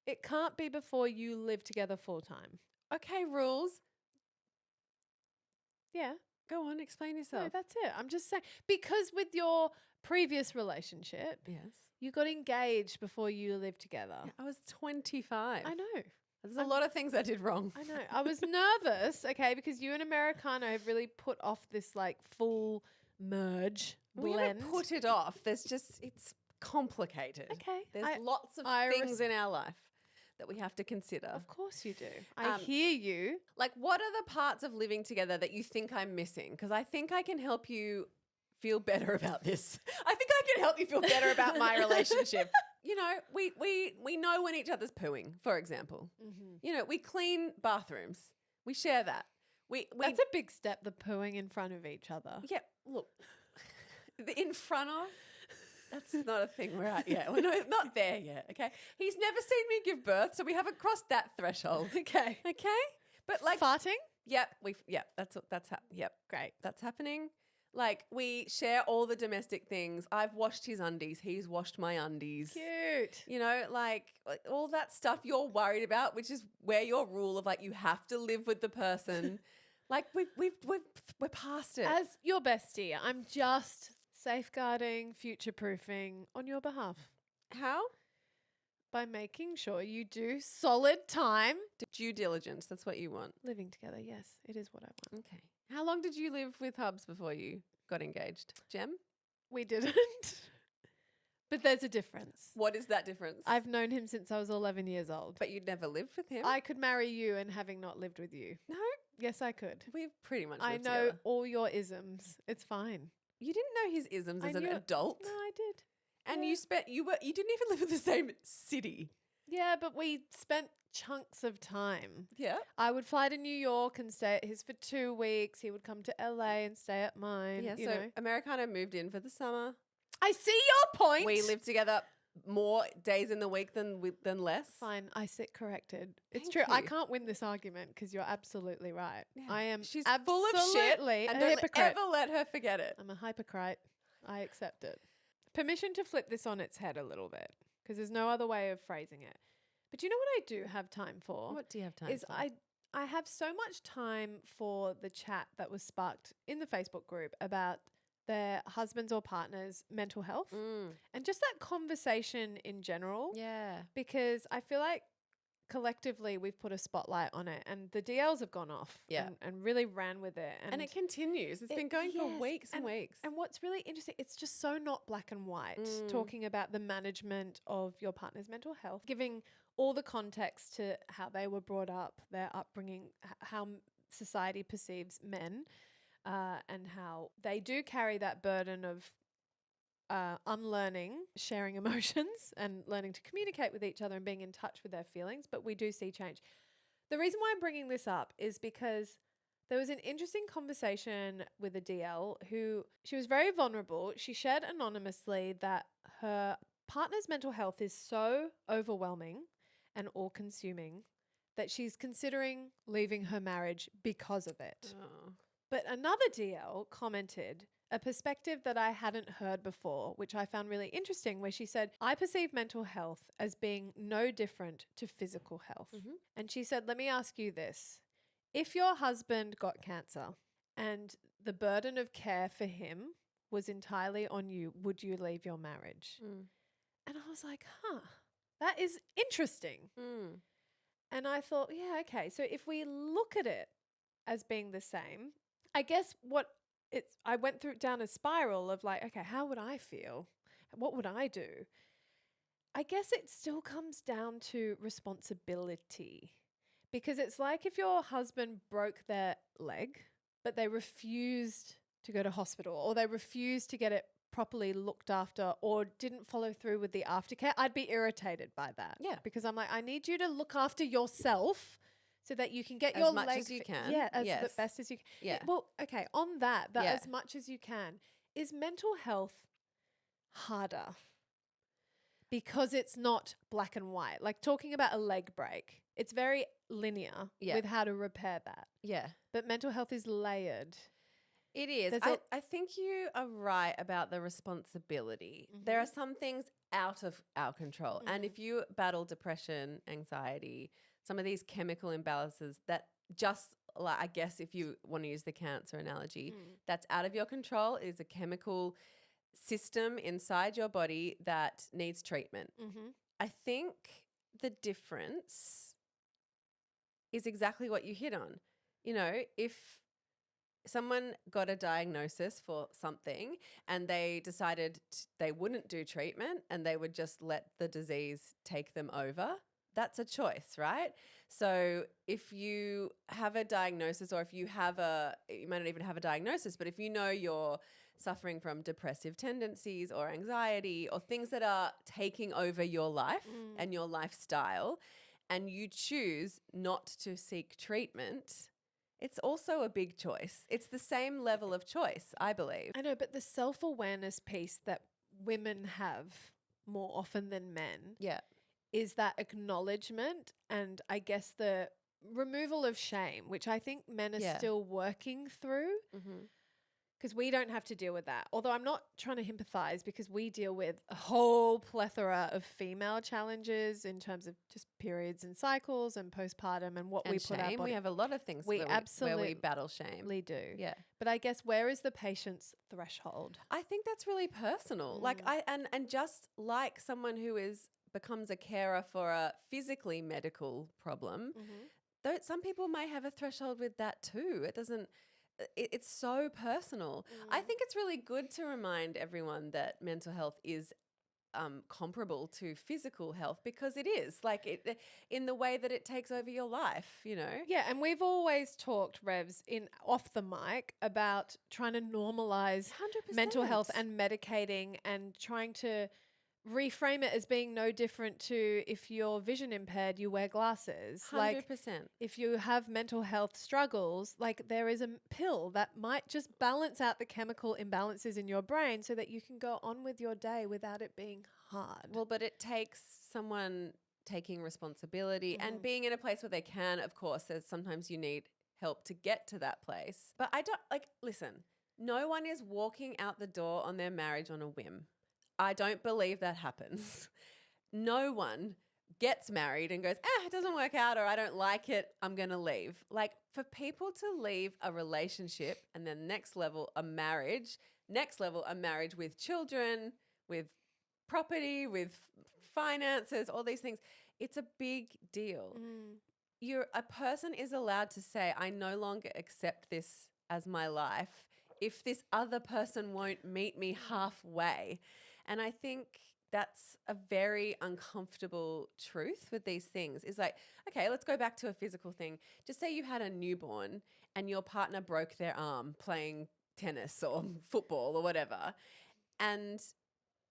Speaker 1: It can't be before you live together full time.
Speaker 2: Okay, rules.
Speaker 1: Yeah.
Speaker 2: Go on, explain yourself.
Speaker 1: No, that's it. I'm just saying because with your previous relationship,
Speaker 2: Yes.
Speaker 1: you got engaged before you lived together.
Speaker 2: Yeah, I was 25.
Speaker 1: I know.
Speaker 2: There's a lot of things I did wrong.
Speaker 1: I know. I was nervous, okay, because you and Americano have really put off this like full merge
Speaker 2: We
Speaker 1: blend.
Speaker 2: haven't put it off. It's complicated.
Speaker 1: Okay.
Speaker 2: There's lots of
Speaker 1: I
Speaker 2: things in our life that we have to consider.
Speaker 1: Of course you do. I hear you.
Speaker 2: Like, what are the parts of living together that you think I'm missing? Because I think I can help you feel better about this. I think I can help you feel better about my relationship. You know, we know when each other's pooing, for example. You know, we clean bathrooms. We share that. We
Speaker 1: That's a big step, the pooing in front of each other.
Speaker 2: yeah, look, the in front of, that's not a thing we're at yet. We're not there yet, okay? He's never seen me give birth, so we haven't crossed that threshold.
Speaker 1: Okay.
Speaker 2: Okay? But like,
Speaker 1: Farting?
Speaker 2: yep,
Speaker 1: Great.
Speaker 2: that's happening. Like, we share all the domestic things. I've washed his undies. He's washed my undies.
Speaker 1: Cute.
Speaker 2: You know, like all that stuff you're worried about, which is where your rule of like you have to live with the person. Like we're past it.
Speaker 1: As your bestie, I'm just safeguarding, future-proofing on your behalf
Speaker 2: How?
Speaker 1: by making sure you do solid time
Speaker 2: Due diligence. That's what you want.
Speaker 1: living together. Yes, it is what I want.
Speaker 2: Okay. How long did you live with Hubs before you got engaged? Jem?
Speaker 1: We didn't. But there's a difference.
Speaker 2: What is that difference?
Speaker 1: I've known him since I was 11 years old.
Speaker 2: But you'd never lived with him?
Speaker 1: I could marry you and having not lived with you.
Speaker 2: No.
Speaker 1: Yes, I could.
Speaker 2: We've pretty much
Speaker 1: I
Speaker 2: lived
Speaker 1: know
Speaker 2: together.
Speaker 1: all your isms. It's fine.
Speaker 2: You didn't know his isms
Speaker 1: I
Speaker 2: as an
Speaker 1: knew it.
Speaker 2: adult?
Speaker 1: No, I did.
Speaker 2: And
Speaker 1: Yeah.
Speaker 2: you didn't even live in the same city.
Speaker 1: Yeah, but we spent chunks of time.
Speaker 2: Yeah.
Speaker 1: I would fly to New York and stay at his for 2 weeks. He would come to LA and stay at mine.
Speaker 2: Yeah,
Speaker 1: you
Speaker 2: so
Speaker 1: know.
Speaker 2: Americano moved in for the summer.
Speaker 1: I see your point.
Speaker 2: We lived together more days in the week than less.
Speaker 1: Fine, I sit corrected. It's
Speaker 2: Thank
Speaker 1: true. I
Speaker 2: you.
Speaker 1: can't win this argument because you're absolutely right.
Speaker 2: Yeah.
Speaker 1: I am
Speaker 2: She's
Speaker 1: absolutely
Speaker 2: full of shit,
Speaker 1: a
Speaker 2: and don't
Speaker 1: hypocrite.
Speaker 2: ever let her forget it.
Speaker 1: I'm a hypocrite. I accept it. Permission to flip this on its head a little bit because there's no other way of phrasing it. But you know what I do have time for?
Speaker 2: What do you have time
Speaker 1: Is
Speaker 2: for?
Speaker 1: I have so much time for the chat that was sparked in the Facebook group about their husbands or partners' mental health and just that conversation in general.
Speaker 2: Yeah.
Speaker 1: Because I feel like collectively we've put a spotlight on it and the DLs have gone off and really ran with it.
Speaker 2: And it continues. It's been going for
Speaker 1: yes,
Speaker 2: weeks and weeks.
Speaker 1: And what's really interesting, it's just so not black and white, talking about the management of your partner's mental health, giving all the context to how they were brought up, their upbringing, how society perceives men, and how they do carry that burden of unlearning, sharing emotions and learning to communicate with each other and being in touch with their feelings. But we do see change. The reason why I'm bringing this up is because there was an interesting conversation with a DL who she was very vulnerable. She shared anonymously that her partner's mental health is so overwhelming and all-consuming that she's considering leaving her marriage because of it.
Speaker 2: Oh.
Speaker 1: But another DL commented a perspective that I hadn't heard before, which I found really interesting, where she said, I perceive mental health as being no different to physical health. And she said, let me ask you this. If your husband got cancer and the burden of care for him was entirely on you, would you leave your marriage? And I was like, that is interesting. And I thought, yeah, okay. So if we look at it as being the same, I guess I went down a spiral of like, okay, how would I feel? What would I do? I guess it still comes down to responsibility, because it's like if your husband broke their leg, but they refused to go to hospital or they refused to get it properly looked after or didn't follow through with the aftercare, I'd be irritated by that.
Speaker 2: Yeah.
Speaker 1: Because I'm like, I need you to look after yourself so that you can get
Speaker 2: As
Speaker 1: your
Speaker 2: much
Speaker 1: leg
Speaker 2: as you can.
Speaker 1: Yeah, as
Speaker 2: Yes.
Speaker 1: the best as you can.
Speaker 2: Yeah.
Speaker 1: Well, okay, on that
Speaker 2: Yeah.
Speaker 1: as much as you can, is mental health harder? Because it's not black and white. Like talking about a leg break, it's very linear with how to repair that.
Speaker 2: Yeah.
Speaker 1: But mental health is layered.
Speaker 2: It is.
Speaker 1: There's
Speaker 2: I think you are right about the responsibility. There are some things out of our control. And if you battle depression, anxiety, some of these chemical imbalances that just like, I guess if you want to use the cancer analogy, that's out of your control. It is a chemical system inside your body that needs treatment. I think the difference is exactly what you hit on. You know, if someone got a diagnosis for something and they decided they wouldn't do treatment and they would just let the disease take them over, that's a choice, right? So if you have a diagnosis, or if you might not even have a diagnosis, but if you know you're suffering from depressive tendencies or anxiety or things that are taking over your life and your lifestyle, and you choose not to seek treatment, it's also a big choice. It's the same level of choice, I believe.
Speaker 1: I know, but the self-awareness piece that women have more often than men is that acknowledgement and I guess the removal of shame, which I think men are still working through. because we don't have to deal with that. Although I'm not trying to empathize because we deal with a whole plethora of female challenges in terms of just periods and cycles and postpartum and what
Speaker 2: And
Speaker 1: we put our
Speaker 2: shame.
Speaker 1: body.
Speaker 2: We have a lot of things
Speaker 1: We
Speaker 2: where
Speaker 1: absolutely
Speaker 2: we battle shame.
Speaker 1: do.
Speaker 2: Yeah.
Speaker 1: But I guess where is the patient's threshold?
Speaker 2: I think that's really personal. Like and just like someone who becomes a carer for a physically medical problem, though some people may have a threshold with that too. It doesn't it's so personal. I think it's really good to remind everyone that mental health is comparable to physical health because it is like it in the way that it takes over your life, you know?
Speaker 1: Yeah, and we've always talked, Revs, in off the mic about trying to normalize
Speaker 2: 100%.
Speaker 1: mental health and medicating and trying to reframe it as being no different to if you're vision impaired, you wear glasses.
Speaker 2: 100%.
Speaker 1: Like if you have mental health struggles, like there is a pill that might just balance out the chemical imbalances in your brain so that you can go on with your day without it being hard.
Speaker 2: Well, but it takes someone taking responsibility and being in a place where they can, of course, there's sometimes you need help to get to that place. But I don't listen, no one is walking out the door on their marriage on a whim. I don't believe that happens. No one gets married and goes, it doesn't work out or I don't like it, I'm going to leave. Like for people to leave a relationship and then next level a marriage with children, with property, with finances, all these things, it's a big deal. A person is allowed to say, I no longer accept this as my life if this other person won't meet me halfway. And I think that's a very uncomfortable truth with these things is like, okay, let's go back to a physical thing. Just say you had a newborn and your partner broke their arm playing tennis or football or whatever. And,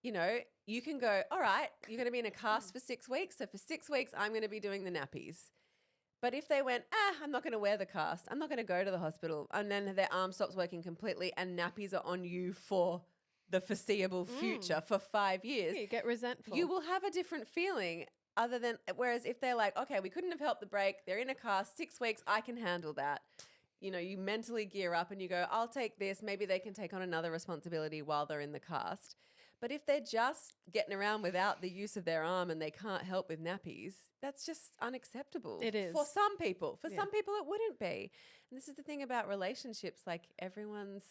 Speaker 2: you know, you can go, all right, you're going to be in a cast for 6 weeks. So for 6 weeks, I'm going to be doing the nappies. But if they went, I'm not going to wear the cast, I'm not going to go to the hospital, and then their arm stops working completely and nappies are on you for the foreseeable future for 5 years.
Speaker 1: You get resentful.
Speaker 2: You will have a different feeling other than, whereas if they're like, okay, we couldn't have helped the break, they're in a cast, 6 weeks, I can handle that. You know, you mentally gear up and you go, I'll take this. Maybe they can take on another responsibility while they're in the cast. But if they're just getting around without the use of their arm and they can't help with nappies, that's just unacceptable.
Speaker 1: It is.
Speaker 2: For some people. For some people, it wouldn't be. And this is the thing about relationships. Like everyone's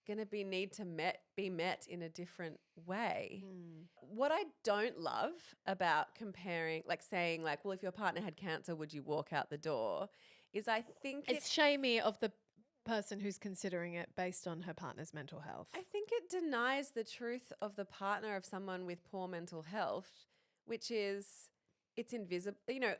Speaker 2: going to be met in a different way. What I don't love about comparing, like saying like, well, if your partner had cancer, would you walk out the door? Is I think
Speaker 1: it's shamey of the person who's considering it based on her partner's mental health.
Speaker 2: I think it denies the truth of the partner of someone with poor mental health, which is it's invisible. You know,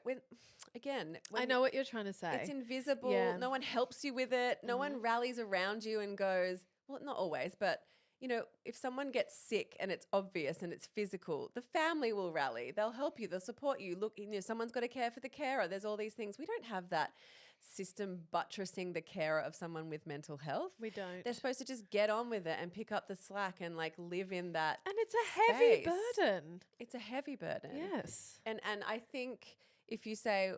Speaker 1: I know what you're trying to say.
Speaker 2: It's invisible.
Speaker 1: Yeah.
Speaker 2: No one helps you with it. No one rallies around you and goes, well, not always, but you know, if someone gets sick and it's obvious and it's physical, the family will rally. They'll help you. They'll support you. Look, you know, someone's got to care for the carer. There's all these things. We don't have that system buttressing the carer of someone with mental health.
Speaker 1: We don't.
Speaker 2: They're supposed to just get on with it and pick up the slack and like live in that.
Speaker 1: And it's a heavy
Speaker 2: space.
Speaker 1: burden.
Speaker 2: It's a heavy burden.
Speaker 1: Yes.
Speaker 2: And I think if you say,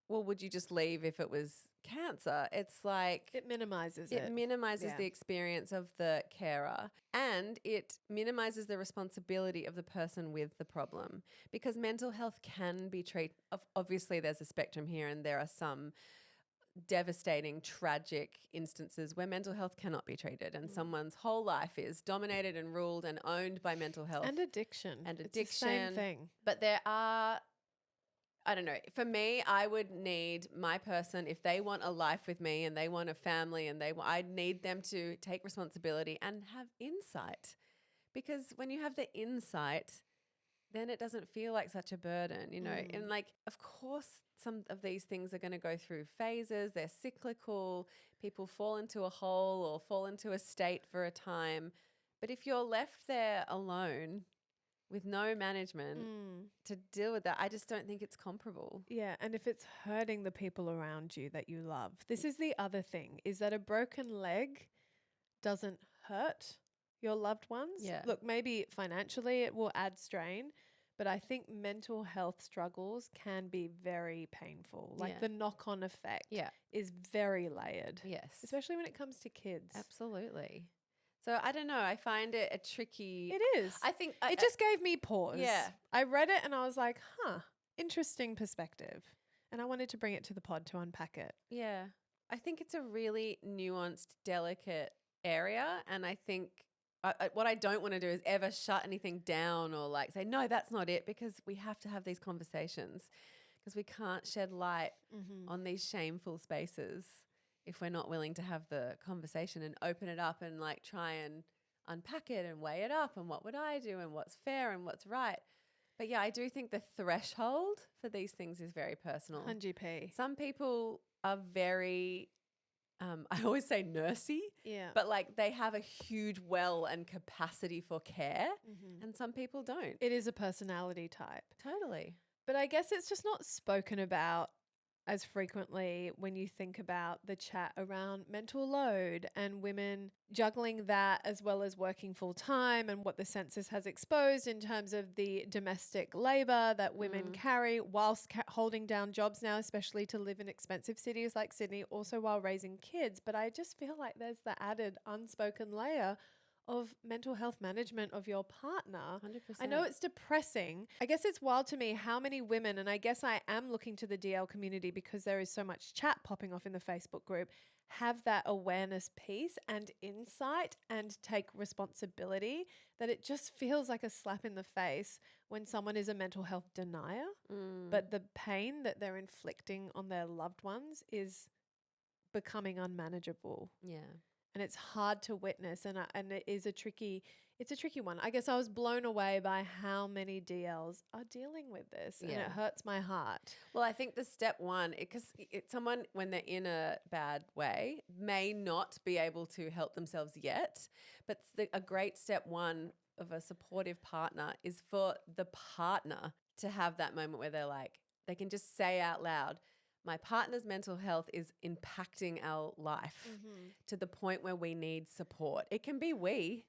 Speaker 2: well, would you just leave if it was cancer? It's like
Speaker 1: it minimizes it.
Speaker 2: It minimizes
Speaker 1: Yeah.
Speaker 2: the experience of the carer and it minimizes the responsibility of the person with the problem because mental health can be treated. Obviously, there's a spectrum here and there are some devastating, tragic instances where mental health cannot be treated and someone's whole life is dominated and ruled and owned by mental health.
Speaker 1: And addiction.
Speaker 2: And
Speaker 1: It's the
Speaker 2: addiction.
Speaker 1: same thing.
Speaker 2: But there are, I don't know, for me, I would need my person, if they want a life with me and they want a family and I'd need them to take responsibility and have insight. Because when you have the insight, then it doesn't feel like such a burden, you know? And like, of course, some of these things are going to go through phases. They're cyclical. People fall into a hole or fall into a state for a time. But if you're left there alone with no management to deal with that, I just don't think it's comparable.
Speaker 1: Yeah, and if it's hurting the people around you that you love. This is the other thing, is that a broken leg doesn't hurt your loved ones.
Speaker 2: Yeah.
Speaker 1: Look, maybe financially it will add strain, But I think mental health struggles can be very painful. Like the knock-on effect is very layered.
Speaker 2: Yes.
Speaker 1: Especially when it comes to kids.
Speaker 2: Absolutely. So I don't know. I find it a tricky.
Speaker 1: It is.
Speaker 2: I think
Speaker 1: it just gave me pause.
Speaker 2: Yeah.
Speaker 1: I read it and I was like, interesting perspective. And I wanted to bring it to the pod to unpack it.
Speaker 2: Yeah. I think it's a really nuanced, delicate area. And I think what I don't want to do is ever shut anything down or like say, no, that's not it, because we have to have these conversations, because we can't shed light on these shameful spaces if we're not willing to have the conversation and open it up and like try and unpack it and weigh it up and what would I do and what's fair and what's right. But yeah, I do think the threshold for these things is very personal.
Speaker 1: 100p.
Speaker 2: Some people are very, I always say nursey, but like they have a huge well and capacity for care, and some people don't.
Speaker 1: It is a personality type.
Speaker 2: Totally.
Speaker 1: But I guess it's just not spoken about as frequently when you think about the chat around mental load and women juggling that as well as working full time, and what the census has exposed in terms of the domestic labor that women carry whilst holding down jobs now, especially to live in expensive cities like Sydney, also while raising kids. But I just feel like there's the added unspoken layer of mental health management of your partner.
Speaker 2: 100%.
Speaker 1: I know it's depressing. I guess it's wild to me how many women, and I guess I am looking to the DL community because there is so much chat popping off in the Facebook group, have that awareness piece and insight and take responsibility, that it just feels like a slap in the face when someone is a mental health denier, but the pain that they're inflicting on their loved ones is becoming unmanageable.
Speaker 2: Yeah.
Speaker 1: And it's hard to witness, and it is a tricky one. I guess I was blown away by how many DLs are dealing with this, and it hurts my heart.
Speaker 2: Well, I think the step one, because someone, when they're in a bad way, may not be able to help themselves yet, but a great step one of a supportive partner is for the partner to have that moment where they're like, they can just say out loud, my partner's mental health is impacting our life to the point where we need support. It can be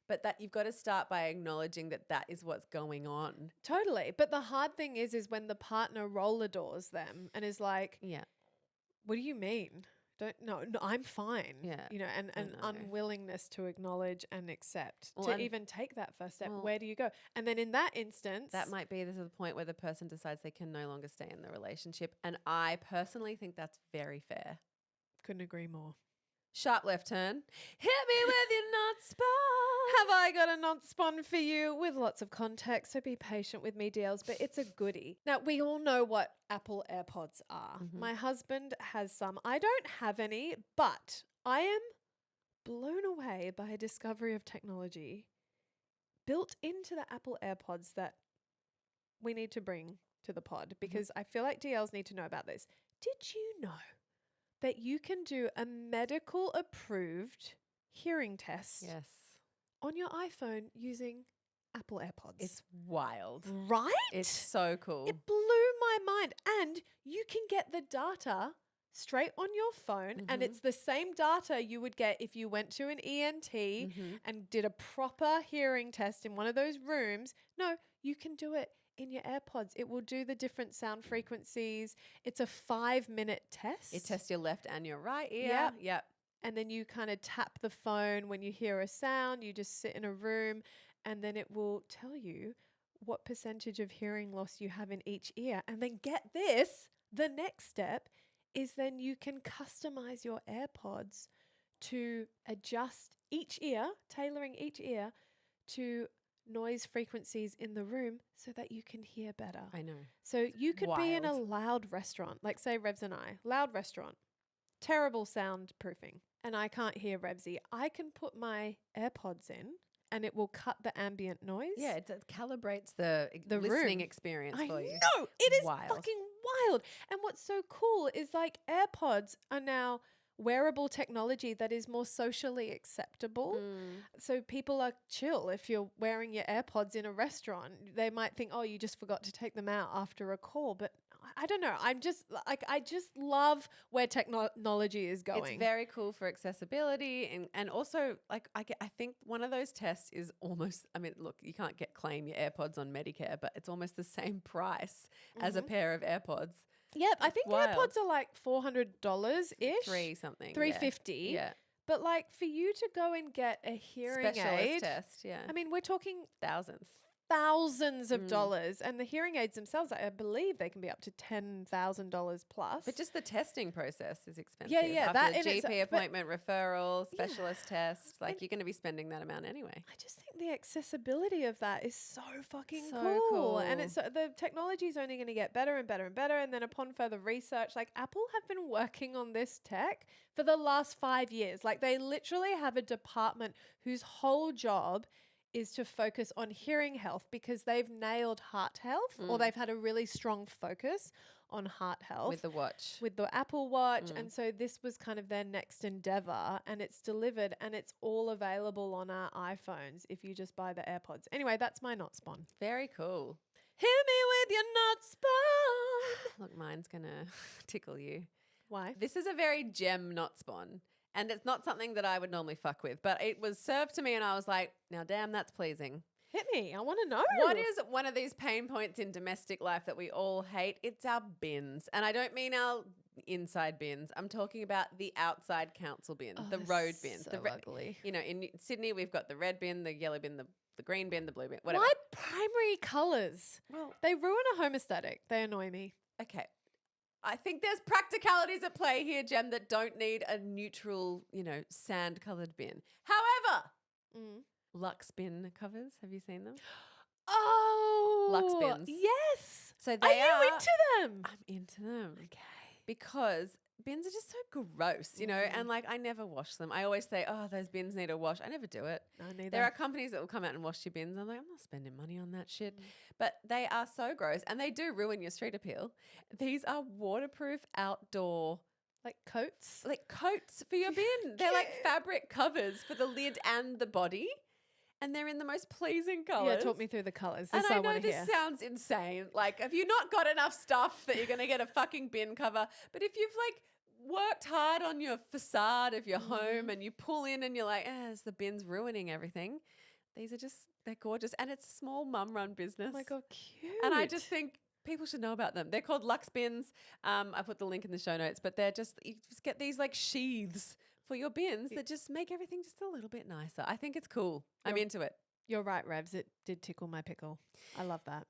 Speaker 2: but that you've got to start by acknowledging that that is what's going on.
Speaker 1: Totally. But the hard thing is when the partner roller doors them and is like, what do you mean? No, I'm fine.
Speaker 2: Yeah.
Speaker 1: You know, and an unwillingness to acknowledge and accept,
Speaker 2: Well,
Speaker 1: to even take that first step. Where do you go? And then in that instance,
Speaker 2: that might be the point where the person decides they can no longer stay in the relationship. And I personally think that's very fair.
Speaker 1: Couldn't agree more.
Speaker 2: Sharp left turn. Hit me with your not spawn.
Speaker 1: Have I got a not spawn for you with lots of context, so be patient with me, DLs, but it's a goodie. Now, we all know what Apple AirPods are. My husband has some. I don't have any, but I am blown away by a discovery of technology built into the Apple AirPods that we need to bring to the pod, because I feel like DLs need to know about this. Did you know that you can do a medical approved hearing test on your iPhone using Apple AirPods?
Speaker 2: It's wild.
Speaker 1: Right?
Speaker 2: It's so cool.
Speaker 1: It blew my mind. And you can get the data straight on your phone, and it's the same data you would get if you went to an ENT and did a proper hearing test in one of those rooms. No, you can do it in your AirPods. It will do the different sound frequencies. It's a 5-minute test.
Speaker 2: It tests your left and your right ear. Yep.
Speaker 1: And then you kind of tap the phone when you hear a sound. You just sit in a room, and then it will tell you what percentage of hearing loss you have in each ear. And then get this, the next step is then you can customize your AirPods to adjust each ear, tailoring each ear to noise frequencies in the room so that you can hear better.
Speaker 2: I know.
Speaker 1: So you could be in a
Speaker 2: Wild.
Speaker 1: loud restaurant, like say Revs and I, loud restaurant, terrible sound proofing, and I can't hear Revsy. I can put my AirPods in and it will cut the ambient noise.
Speaker 2: Yeah, it calibrates the listening experience for you.
Speaker 1: I know, it is
Speaker 2: Wild.
Speaker 1: fucking wild. And what's so cool is like AirPods are now wearable technology that is more socially acceptable. So people are chill if you're wearing your AirPods in a restaurant. They might think, oh, you just forgot to take them out after a call. But I don't know. I'm just like, I just love where technology is going.
Speaker 2: It's very cool for accessibility and also like I think one of those tests is almost, I mean, look, you can't claim your AirPods on Medicare, but it's almost the same price as a pair of AirPods.
Speaker 1: Yep, I think
Speaker 2: wild.
Speaker 1: AirPods are like $400-ish.
Speaker 2: 3 something.
Speaker 1: $350.
Speaker 2: Yeah.
Speaker 1: But like for you to go and get a hearing
Speaker 2: Specialist
Speaker 1: aid,
Speaker 2: test, yeah.
Speaker 1: I mean, we're talking
Speaker 2: thousands.
Speaker 1: thousands of dollars, and the hearing aids themselves, I believe they can be up to $10,000 plus.
Speaker 2: But just the testing process is expensive.
Speaker 1: Yeah,
Speaker 2: After
Speaker 1: that
Speaker 2: the
Speaker 1: in itself-
Speaker 2: GP
Speaker 1: but-
Speaker 2: appointment, referral, specialist tests, like you're going to be spending that amount anyway.
Speaker 1: I just think the accessibility of that is so fucking
Speaker 2: So
Speaker 1: cool. And
Speaker 2: cool.
Speaker 1: it's the technology is only going to get better and better and better. And then upon further research, like Apple have been working on this tech for the last 5 years. Like they literally have a department whose whole job is to focus on hearing health because they've nailed heart health or they've had a really strong focus on heart health.
Speaker 2: With the watch.
Speaker 1: With the Apple Watch. And so this was kind of their next endeavor and it's delivered and it's all available on our iPhones if you just buy the AirPods. Anyway, that's my not spawn.
Speaker 2: Very cool.
Speaker 1: Hit me with your not spawn.
Speaker 2: Look, mine's going to tickle you.
Speaker 1: Why?
Speaker 2: This is a very gem not spawn. And it's not something that I would normally fuck with, but it was served to me and I was like, now damn, that's pleasing.
Speaker 1: Hit me. I want to know.
Speaker 2: What is one of these pain points in domestic life that we all hate? It's our bins. And I don't mean our inside bins. I'm talking about the outside council bin, the road bins.
Speaker 1: So
Speaker 2: the
Speaker 1: ugly.
Speaker 2: You know, in Sydney, we've got the red bin, the yellow bin, the green bin, the blue bin, whatever.
Speaker 1: Why primary colours?
Speaker 2: Well,
Speaker 1: They ruin a home aesthetic. They annoy me.
Speaker 2: okay. I think there's practicalities at play here, Jem, that don't need a neutral, sand-coloured bin. However, Lux bin covers, have you seen them?
Speaker 1: Oh.
Speaker 2: Lux bins.
Speaker 1: Yes.
Speaker 2: So
Speaker 1: Are
Speaker 2: they
Speaker 1: you into them?
Speaker 2: I'm into them.
Speaker 1: Okay.
Speaker 2: Because bins are just so gross, and like I never wash them. I always say, oh, those bins need a wash. I never do it.
Speaker 1: No, neither.
Speaker 2: There are companies that will come out and wash your bins. I'm like, I'm not spending money on that shit. But they are so gross and they do ruin your street appeal. These are waterproof outdoor
Speaker 1: like coats.
Speaker 2: for your bin. They're like fabric covers for the lid and the body. And they're in the most pleasing colours.
Speaker 1: Yeah, talk me through the colours.
Speaker 2: And
Speaker 1: This
Speaker 2: I
Speaker 1: I
Speaker 2: know
Speaker 1: want to
Speaker 2: this
Speaker 1: hear.
Speaker 2: sounds insane. Like, have you not got enough stuff that you're going to get a fucking bin cover? But if you've worked hard on your facade of your home and you pull in and you're like, the bin's ruining everything. These are they're gorgeous. And it's a small mum-run business.
Speaker 1: Oh my God, cute.
Speaker 2: And I just think people should know about them. They're called Lux bins. I put the link in the show notes, but you just get these sheaths for your bins that just make everything just a little bit nicer. I think it's cool. I'm into it.
Speaker 1: You're right, Revs. It did tickle my pickle. I love that.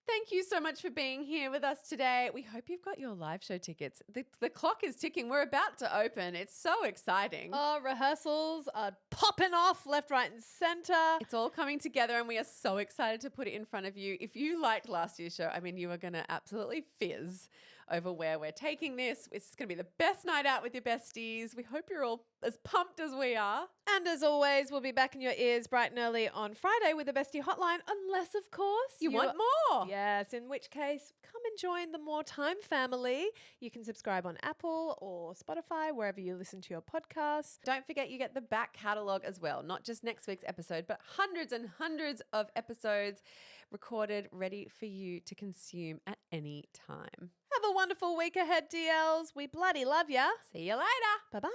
Speaker 2: Thank you so much for being here with us today. We hope you've got your live show tickets. The clock is ticking. We're about to open. It's so exciting.
Speaker 1: Oh, rehearsals are popping off left, right, and centre.
Speaker 2: It's all coming together and we are so excited to put it in front of you. If you liked last year's show, I mean, you are going to absolutely fizz over where we're taking this. It's going to be the best night out with your besties. We hope you're all as pumped as we are.
Speaker 1: And as always, we'll be back in your ears bright and early on Friday with the Bestie Hotline, unless, of course,
Speaker 2: You want more?
Speaker 1: Yes, in which case, come and join the More Time family. You can subscribe on Apple or Spotify, wherever you listen to your podcasts.
Speaker 2: Don't forget you get the back catalogue as well. Not just next week's episode, but hundreds and hundreds of episodes recorded, ready for you to consume at any time.
Speaker 1: Have a wonderful week ahead, DLs. We bloody love ya.
Speaker 2: See you later.
Speaker 1: Bye-bye.